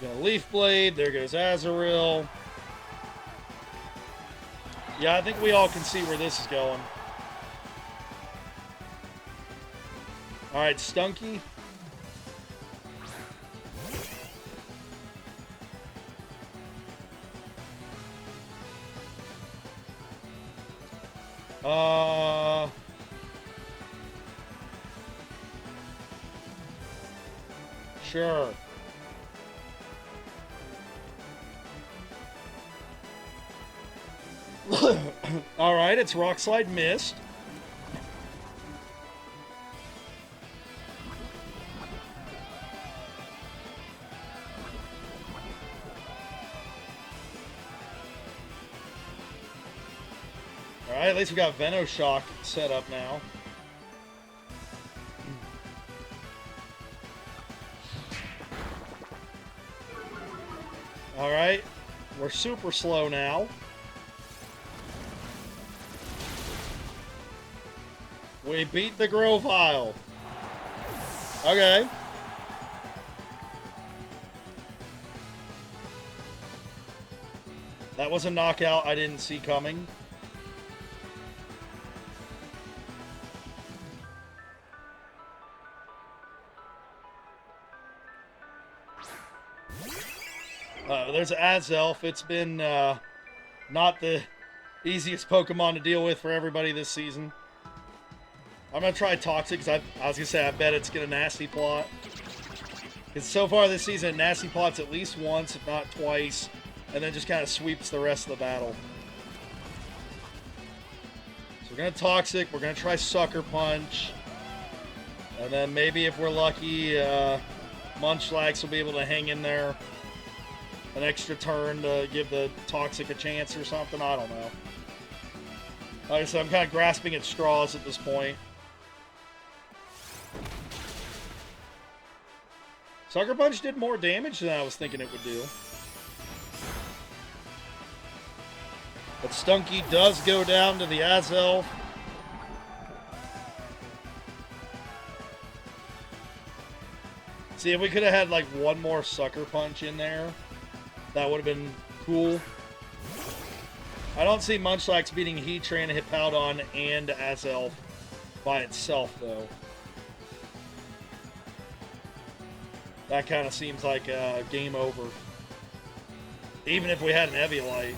Got a Leaf Blade. There goes Azurill. Yeah, I think we all can see where this is going. Alright, Stunky. Sure. Alright, it's Rock Slide missed. Alright, at least we got Venoshock set up now. Alright, we're super slow now. We beat the Grovyle. Okay. That was a knockout I didn't see coming. There's Azelf. It's been not the easiest Pokemon to deal with for everybody this season. I'm going to try Toxic because I was going to say I bet it's going to Nasty Plot. Because so far this season, it Nasty Plots at least once, if not twice, and then just kind of sweeps the rest of the battle. So we're going to Toxic, we're going to try Sucker Punch, and then maybe if we're lucky, Munchlax will be able to hang in there an extra turn to give the Toxic a chance or something. I don't know. Like I said, I'm kind of grasping at straws at this point. Sucker Punch did more damage than I was thinking it would do. But Stunky does go down to the Azelf. See, if we could have had like one more Sucker Punch in there, that would have been cool. I don't see Munchlax beating Heatran, Hippowdon, and Azelf by itself, though. That kind of seems like a game over. Even if we had an Eviolite.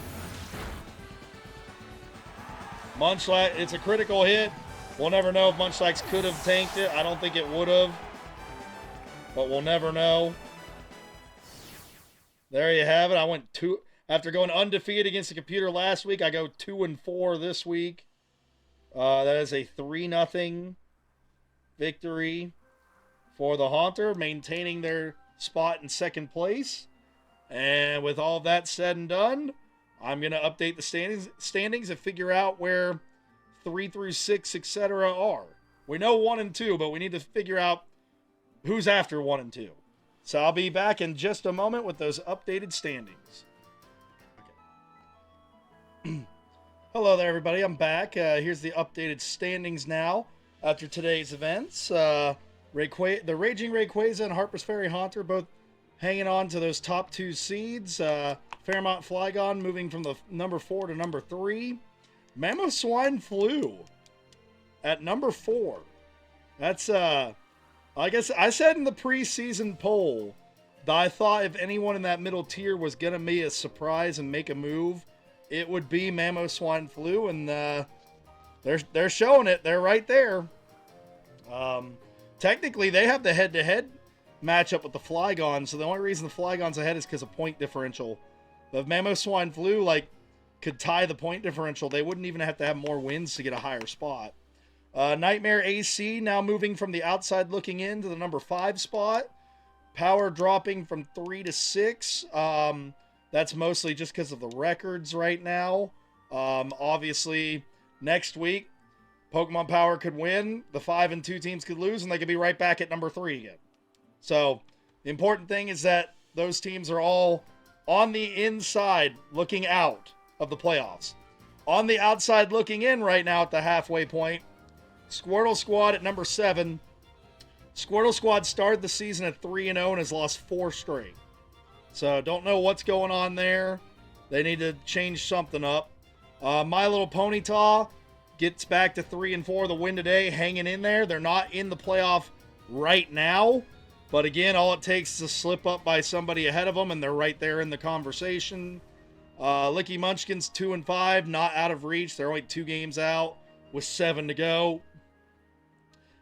Munchlax, it's a critical hit. We'll never know if Munchlax could have tanked it. I don't think it would have. But we'll never know. There you have it. I went two... After going undefeated against the computer last week, I go 2-4 this week. That is a 3-0 victory for the Haunter, maintaining their spot in second place. And with all that said and done, I'm going to update the standings and figure out where 3 through 6, etc. are. We know 1 and 2, but we need to figure out who's after 1 and 2. So I'll be back in just a moment with those updated standings. Hello there, everybody. I'm back. Here's the updated standings now after today's events. The Raging Rayquaza and Harpers Ferry Haunter both hanging on to those top 2 seeds. Fairmont Flygon moving from the number 4 to number 3. Mamoswine Flu at number 4. That's, I guess I said in the preseason poll that I thought if anyone in that middle tier was going to be a surprise and make a move, it would be Mamoswine Flu, and they're showing it. They're right there. Technically, they have the head-to-head matchup with the Flygon, so the only reason the Flygon's ahead is because of point differential. But if Mamoswine Flu, like, could tie the point differential, they wouldn't even have to have more wins to get a higher spot. Nightmare AC now moving from the outside looking in to the number 5 spot. Power dropping from 3 to 6. That's mostly just because of the records right now. Obviously, next week, Pokemon Power could win, the 5 and 2 teams could lose, and they could be right back at number 3 again. So, the important thing is that those teams are all on the inside looking out of the playoffs. On the outside looking in right now at the halfway point, Squirtle Squad at number 7. Squirtle Squad started the season at 3-0 and has lost 4 straight. So, don't know what's going on there. They need to change something up. My Little Ponyta gets back to 3-4, the win today, hanging in there. They're not in the playoff right now. But again, all it takes is a slip up by somebody ahead of them, and they're right there in the conversation. Licky Munchkins 2-5, not out of reach. They're only 2 games out with 7 to go.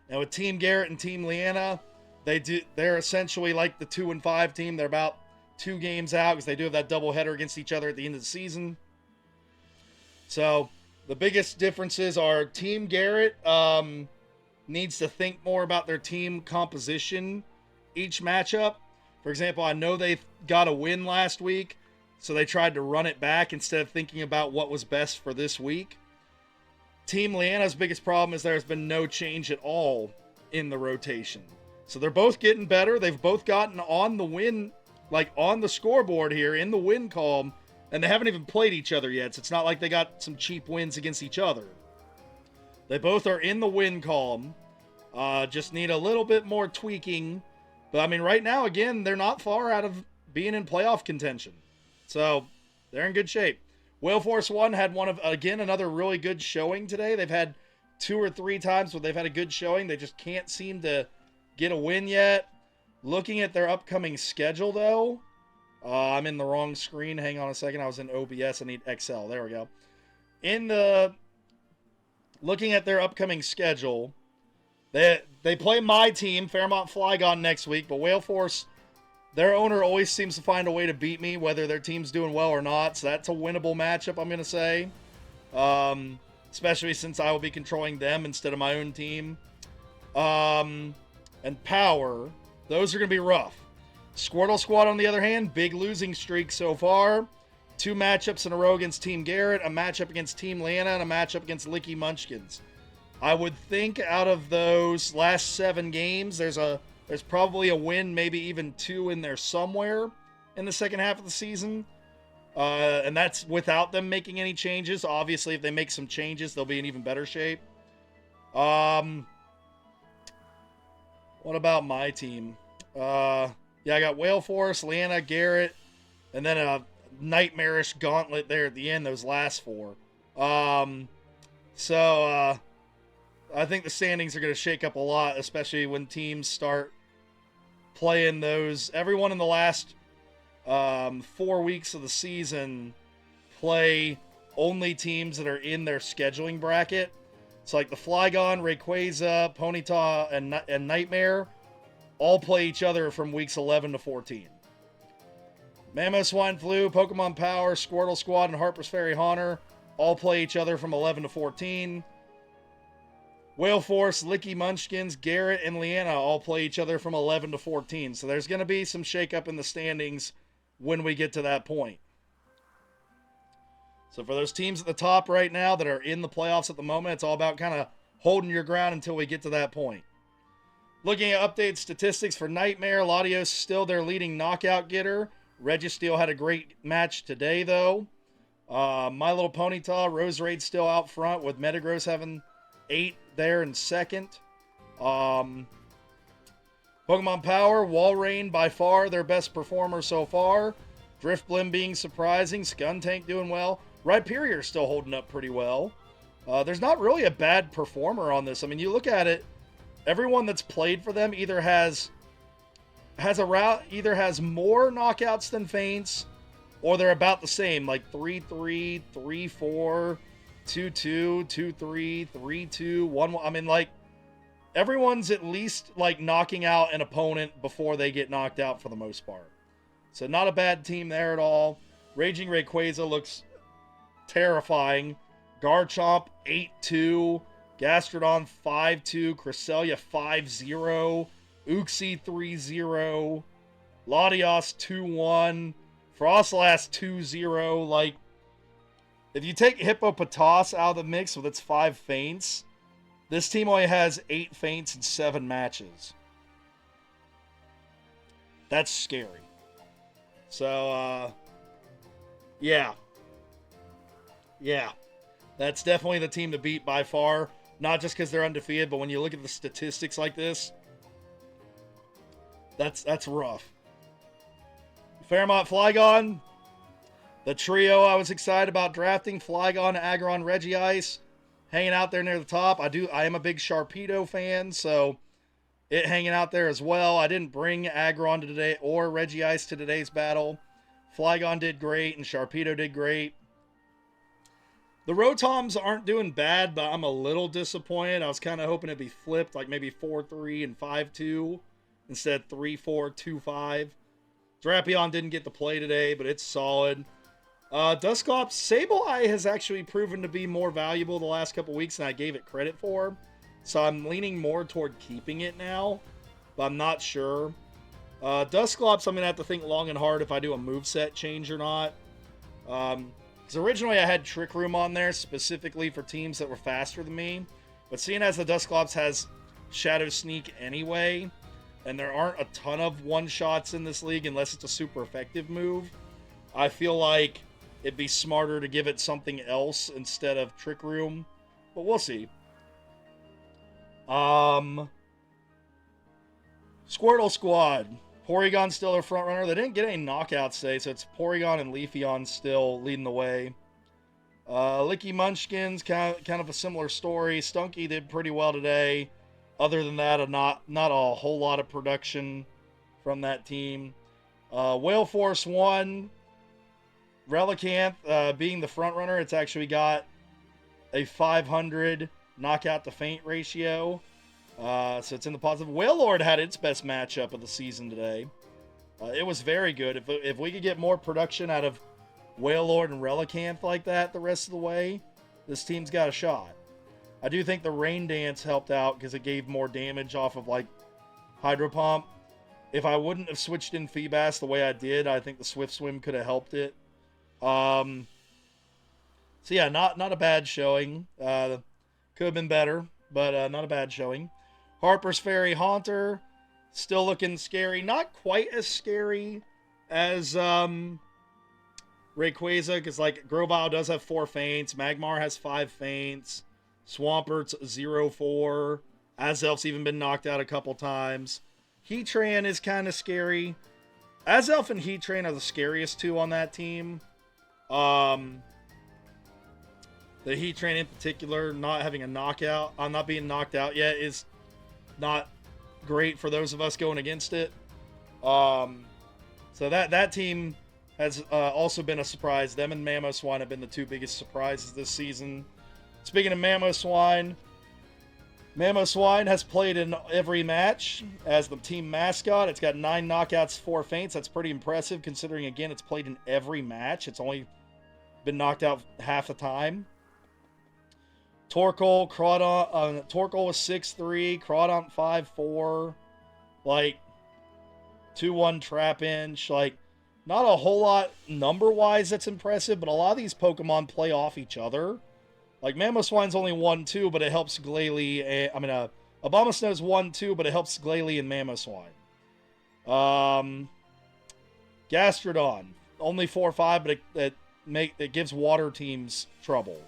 And with Team Garrett and Team Leanna, they're essentially like the 2-5 team. They're about 2 games out because they do have that doubleheader against each other at the end of the season. So the biggest differences are Team Garrett needs to think more about their team composition each matchup. For example, I know they got a win last week, so they tried to run it back instead of thinking about what was best for this week. Team Leanna's biggest problem is there's been no change at all in the rotation. So they're both getting better. They've both gotten on the win, like on the scoreboard here in the win column, and they haven't even played each other yet. So it's not like they got some cheap wins against each other. They both are in the win column. Just need a little bit more tweaking. But I mean, right now, again, they're not far out of being in playoff contention. So they're in good shape. Wailforce One had another really good showing today. They've had 2 or 3 times where they've had a good showing. They just can't seem to get a win yet. Looking at their upcoming schedule, though, I'm in the wrong screen. Hang on a second. I was in OBS. I need Excel. There we go. Looking at their upcoming schedule, they play my team, Fairmont Flygon, next week, but Wailforce, their owner always seems to find a way to beat me, whether their team's doing well or not. So that's a winnable matchup, I'm going to say. Especially since I will be controlling them instead of my own team. And Power, those are going to be rough. Squirtle Squad, on the other hand, big losing streak so far. 2 matchups in a row against Team Garrett, a matchup against Team Leanna, and a matchup against Licky Munchkins. I would think out of those last 7 games, there's probably a win, maybe even 2 in there somewhere in the second half of the season. And that's without them making any changes. Obviously, if they make some changes, they'll be in even better shape. What about my team? Yeah, I got Wailforce, Leanna, Garrett, and then a nightmarish gauntlet there at the end, those last 4. I think the standings are going to shake up a lot, especially when teams start playing those. Everyone in the last 4 weeks of the season play only teams that are in their scheduling bracket. It's like the Flygon, Rayquaza, Ponyta, and Nightmare all play each other from weeks 11 to 14. Mamoswine Flu, Pokemon Power, Squirtle Squad, and Harpers, Ferry, Haunter all play each other from 11 to 14. Wailforce, Licky Munchkins, Garrett, and Leanna all play each other from 11 to 14. So there's going to be some shakeup in the standings when we get to that point. So for those teams at the top right now that are in the playoffs at the moment, it's all about kind of holding your ground until we get to that point. Looking at updated statistics for Nightmare, Latios still their leading knockout getter. Registeel had a great match today, though. My Little Ponyta, Roserade still out front, with Metagross having 8 there in second. Pokemon Power, Walrein by far their best performer so far. Drifblim being surprising. Skuntank doing well. Rhyperior still holding up pretty well. There's not really a bad performer on this. I mean, you look at it, everyone that's played for them either has more knockouts than faints, or they're about the same, like 3-3, 3-4, 2-2, 2-3, 3-2, 1-1. I mean, like, everyone's at least, like, knocking out an opponent before they get knocked out for the most part. So not a bad team there at all. Raging Rayquaza looks terrifying. Garchomp 8-2, Gastrodon 5-2, Cresselia 5-0, Uxie 3-0, Latios 2-1, Frostlass 2-0. Like, if you take Hippopotas out of the mix with its 5 feints, this team only has 8 feints in 7 matches. That's scary. So, yeah. Yeah. That's definitely the team to beat by far. Not just because they're undefeated, but when you look at the statistics like this, that's rough. Fairmont Flygon, the trio I was excited about drafting, Flygon, Aggron, Regice, hanging out there near the top. I am a big Sharpedo fan, so it hanging out there as well. I didn't bring Aggron to today or Regice to today's battle. Flygon did great, and Sharpedo did great. The Rotoms aren't doing bad, but I'm a little disappointed. I was kind of hoping it'd be flipped, like maybe 4-3 and 5-2 instead 3-4, 2-5. Drapion didn't get to play today, but it's solid. Dusclops, Sableye has actually proven to be more valuable the last couple weeks than I gave it credit for. So I'm leaning more toward keeping it now, but I'm not sure. Dusclops, I'm going to have to think long and hard if I do a moveset change or not. Because originally I had Trick Room on there specifically for teams that were faster than me. But seeing as the Dusclops has Shadow Sneak anyway, and there aren't a ton of one-shots in this league unless it's a super effective move, I feel like it'd be smarter to give it something else instead of Trick Room. But we'll see. Squirtle Squad. Porygon still their front runner. They didn't get any knockouts today, so it's Porygon and Leafeon still leading the way. Licky Munchkins, kind of a similar story. Stunky did pretty well today. Other than that, not a whole lot of production from that team. Wailforce One, Relicanth being the front runner, it's actually got a 500 knockout to faint ratio. So it's in the positive. Wailord had its best matchup of the season today. It was very good. If we could get more production out of Wailord and Relicanth like that the rest of the way, this team's got a shot. I do think the Rain Dance helped out because it gave more damage off of like Hydro Pump. If I wouldn't have switched in Feebas the way I did, I think the Swift Swim could have helped it. So yeah, not a bad showing. Could have been better, but not a bad showing. Harpers, Ferry, Haunter, still looking scary. Not quite as scary as Rayquaza, because like Grovyle does have 4 feints. Magmar has 5 feints. Swampert's 0-4. Azelf's even been knocked out a couple times. Heatran is kind of scary. Azelf and Heatran are the scariest two on that team. The Heatran in particular, not having a knockout, not being knocked out yet, is not great for those of us going against it. So that team has also been a surprise. Them and Mamoswine have been the two biggest surprises this season. Speaking of Mamoswine, Mamoswine has played in every match as the team mascot. It's got 9 knockouts, 4 feints. That's pretty impressive considering, again, it's played in every match. It's only been knocked out half the time. Torkoal, Crawdon, Torkoal was 6-3, Crawdon 5-4, like 2-1 Trap Inch, like not a whole lot number-wise that's impressive, but a lot of these Pokemon play off each other. Like Mamoswine's only 1-2, but it helps Glalie, Abomasnow's 1-2, but it helps Glalie and Mamoswine. Gastrodon, only 4-5, but it gives water teams trouble.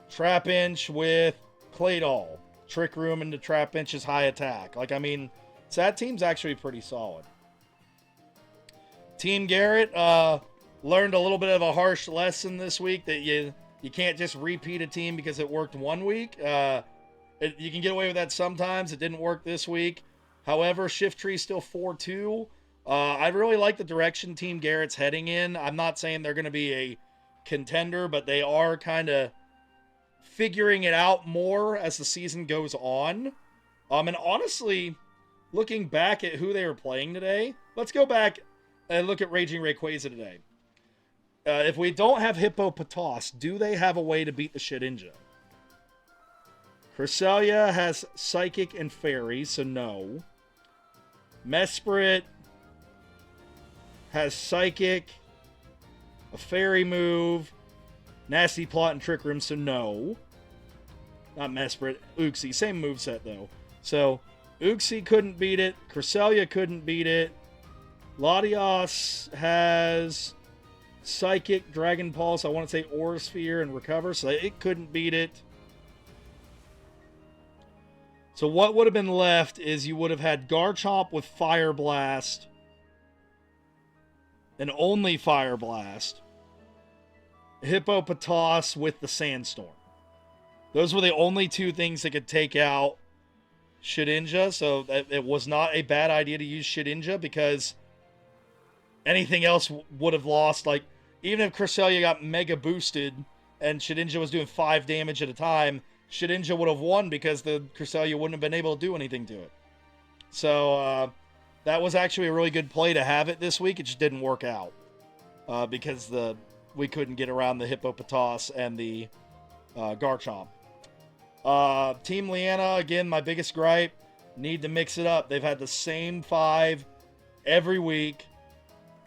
Trap Inch with Claydol. Trick Room into Trap Inch's high attack. Like, I mean, so that team's actually pretty solid. Team Garrett learned a little bit of a harsh lesson this week that you can't just repeat a team because it worked one week. You can get away with that sometimes. It didn't work this week. However, Shift Tree's still 4-2. I really like the direction Team Garrett's heading in. I'm not saying they're going to be a contender, but they are kind of figuring it out more as the season goes on. And honestly, looking back at who they were playing today, let's go back and look at Raging Rayquaza today. If we don't have Hippopotas, do they have a way to beat the Shedinja? Cresselia has Psychic and Fairy, so no. Mesprit has Psychic, a Fairy move, Nasty Plot, and Trick Room, so no. Not Mesprit, Uxie. Same moveset, though. So, Uxie couldn't beat it. Cresselia couldn't beat it. Latios has Psychic, Dragon Pulse, I want to say Aura Sphere, and Recover, so it couldn't beat it. So what would have been left is you would have had Garchomp with Fire Blast, and only Fire Blast. Hippopotas with the Sandstorm. Those were the only two things that could take out Shedinja, so it was not a bad idea to use Shedinja because anything else would have lost. Like, even if Cresselia got mega boosted and Shedinja was doing 5 damage at a time, Shedinja would have won because the Cresselia wouldn't have been able to do anything to it. So, that was actually a really good play to have it this week. It just didn't work out because we couldn't get around the Hippopotas and the Garchomp. Team Leanna, again, my biggest gripe, need to mix it up. They've had the same 5 every week.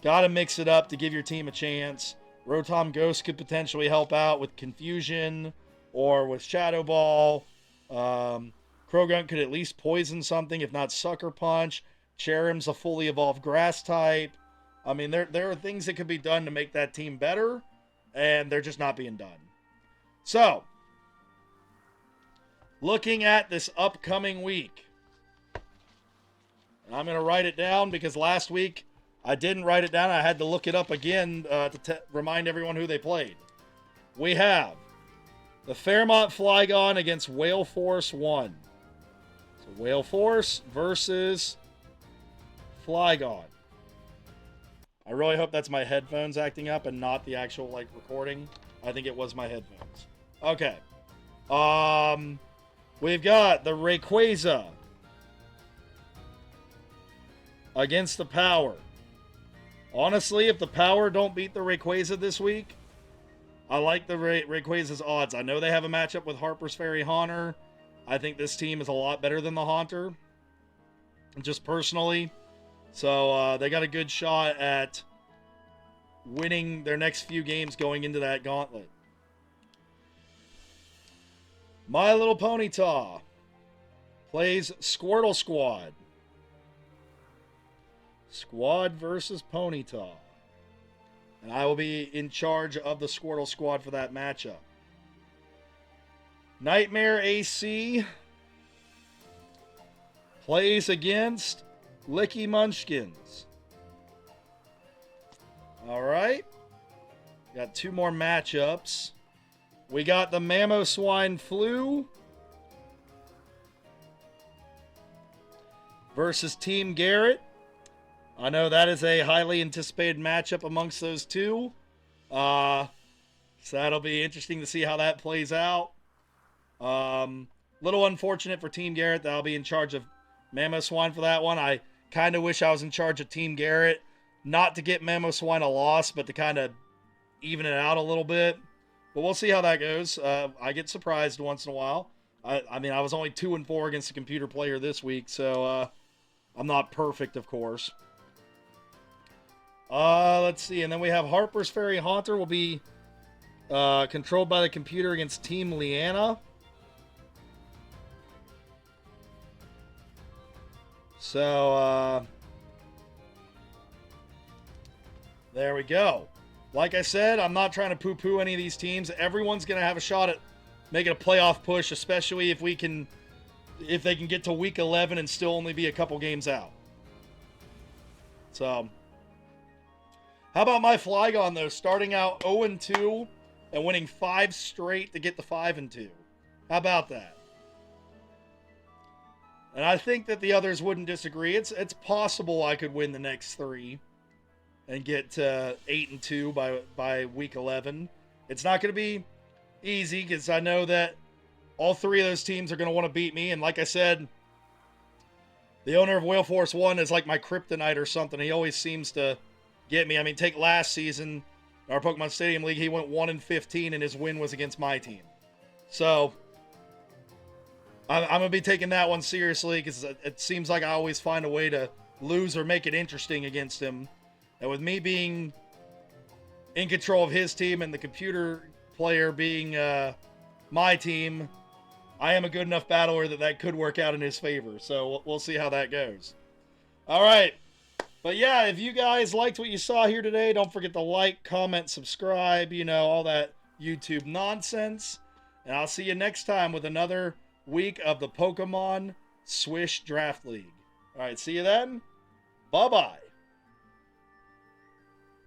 Got to mix it up to give your team a chance. Rotom Ghost could potentially help out with Confusion or with Shadow Ball. Croagunk could at least poison something, if not Sucker Punch. Cherim's a fully evolved grass type. I mean, there are things that could be done to make that team better, and they're just not being done. So, looking at this upcoming week, and I'm going to write it down because last week I didn't write it down. I had to look it up again to remind everyone who they played. We have the Fairmont Flygon against Wailforce One. So Wailforce versus Flygon. I really hope that's my headphones acting up and not the actual, like, recording. I think it was my headphones. Okay. We've got the Rayquaza against the Power. Honestly, if the Power don't beat the Rayquaza this week, I like the Rayquaza's odds. I know they have a matchup with Harpers, Ferry, Haunter. I think this team is a lot better than the Haunter, just personally. So they got a good shot at winning their next few games going into that gauntlet. My Little Ponyta plays Squirtle Squad. Squad versus Ponyta. And I will be in charge of the Squirtle Squad for that matchup. Nightmare AC plays against Licky Munchkins. Alright. Got 2 more matchups. We got the Mamoswine Flu versus Team Garrett. I know that is a highly anticipated matchup amongst those two. So that'll be interesting to see how that plays out. Little unfortunate for Team Garrett that I'll be in charge of Mamoswine for that one. I kind of wish I was in charge of Team Garrett. Not to get Mamoswine a loss, but to kind of even it out a little bit. But we'll see how that goes. I get surprised once in a while. I mean, I was only 2-4 against a computer player this week, so I'm not perfect, of course. Let's see. And then we have Harper's Ferry Haunter will be controlled by the computer against Team Leanna. So, there we go. Like I said, I'm not trying to poo-poo any of these teams. Everyone's going to have a shot at making a playoff push, especially if they can get to week 11 and still only be a couple games out. So, how about my Flygon, though, starting out 0-2 and winning 5 straight to get to 5-2? How about that? And I think that the others wouldn't disagree. It's possible I could win the next 3 and get to 8-2 by week 11. It's not going to be easy because I know that all 3 of those teams are going to want to beat me. And like I said, the owner of Wailforce One is like my kryptonite or something. He always seems to get me. I mean, take last season, our Pokemon Stadium League, he went 1-15 and his win was against my team. So I'm going to be taking that one seriously because it seems like I always find a way to lose or make it interesting against him. And with me being in control of his team and the computer player being my team, I am a good enough battler that could work out in his favor. So we'll see how that goes. All right. But yeah, if you guys liked what you saw here today, don't forget to like, comment, subscribe, all that YouTube nonsense. And I'll see you next time with another week of the Pokemon SWSH Draft League. All right, see you then. Bye-bye.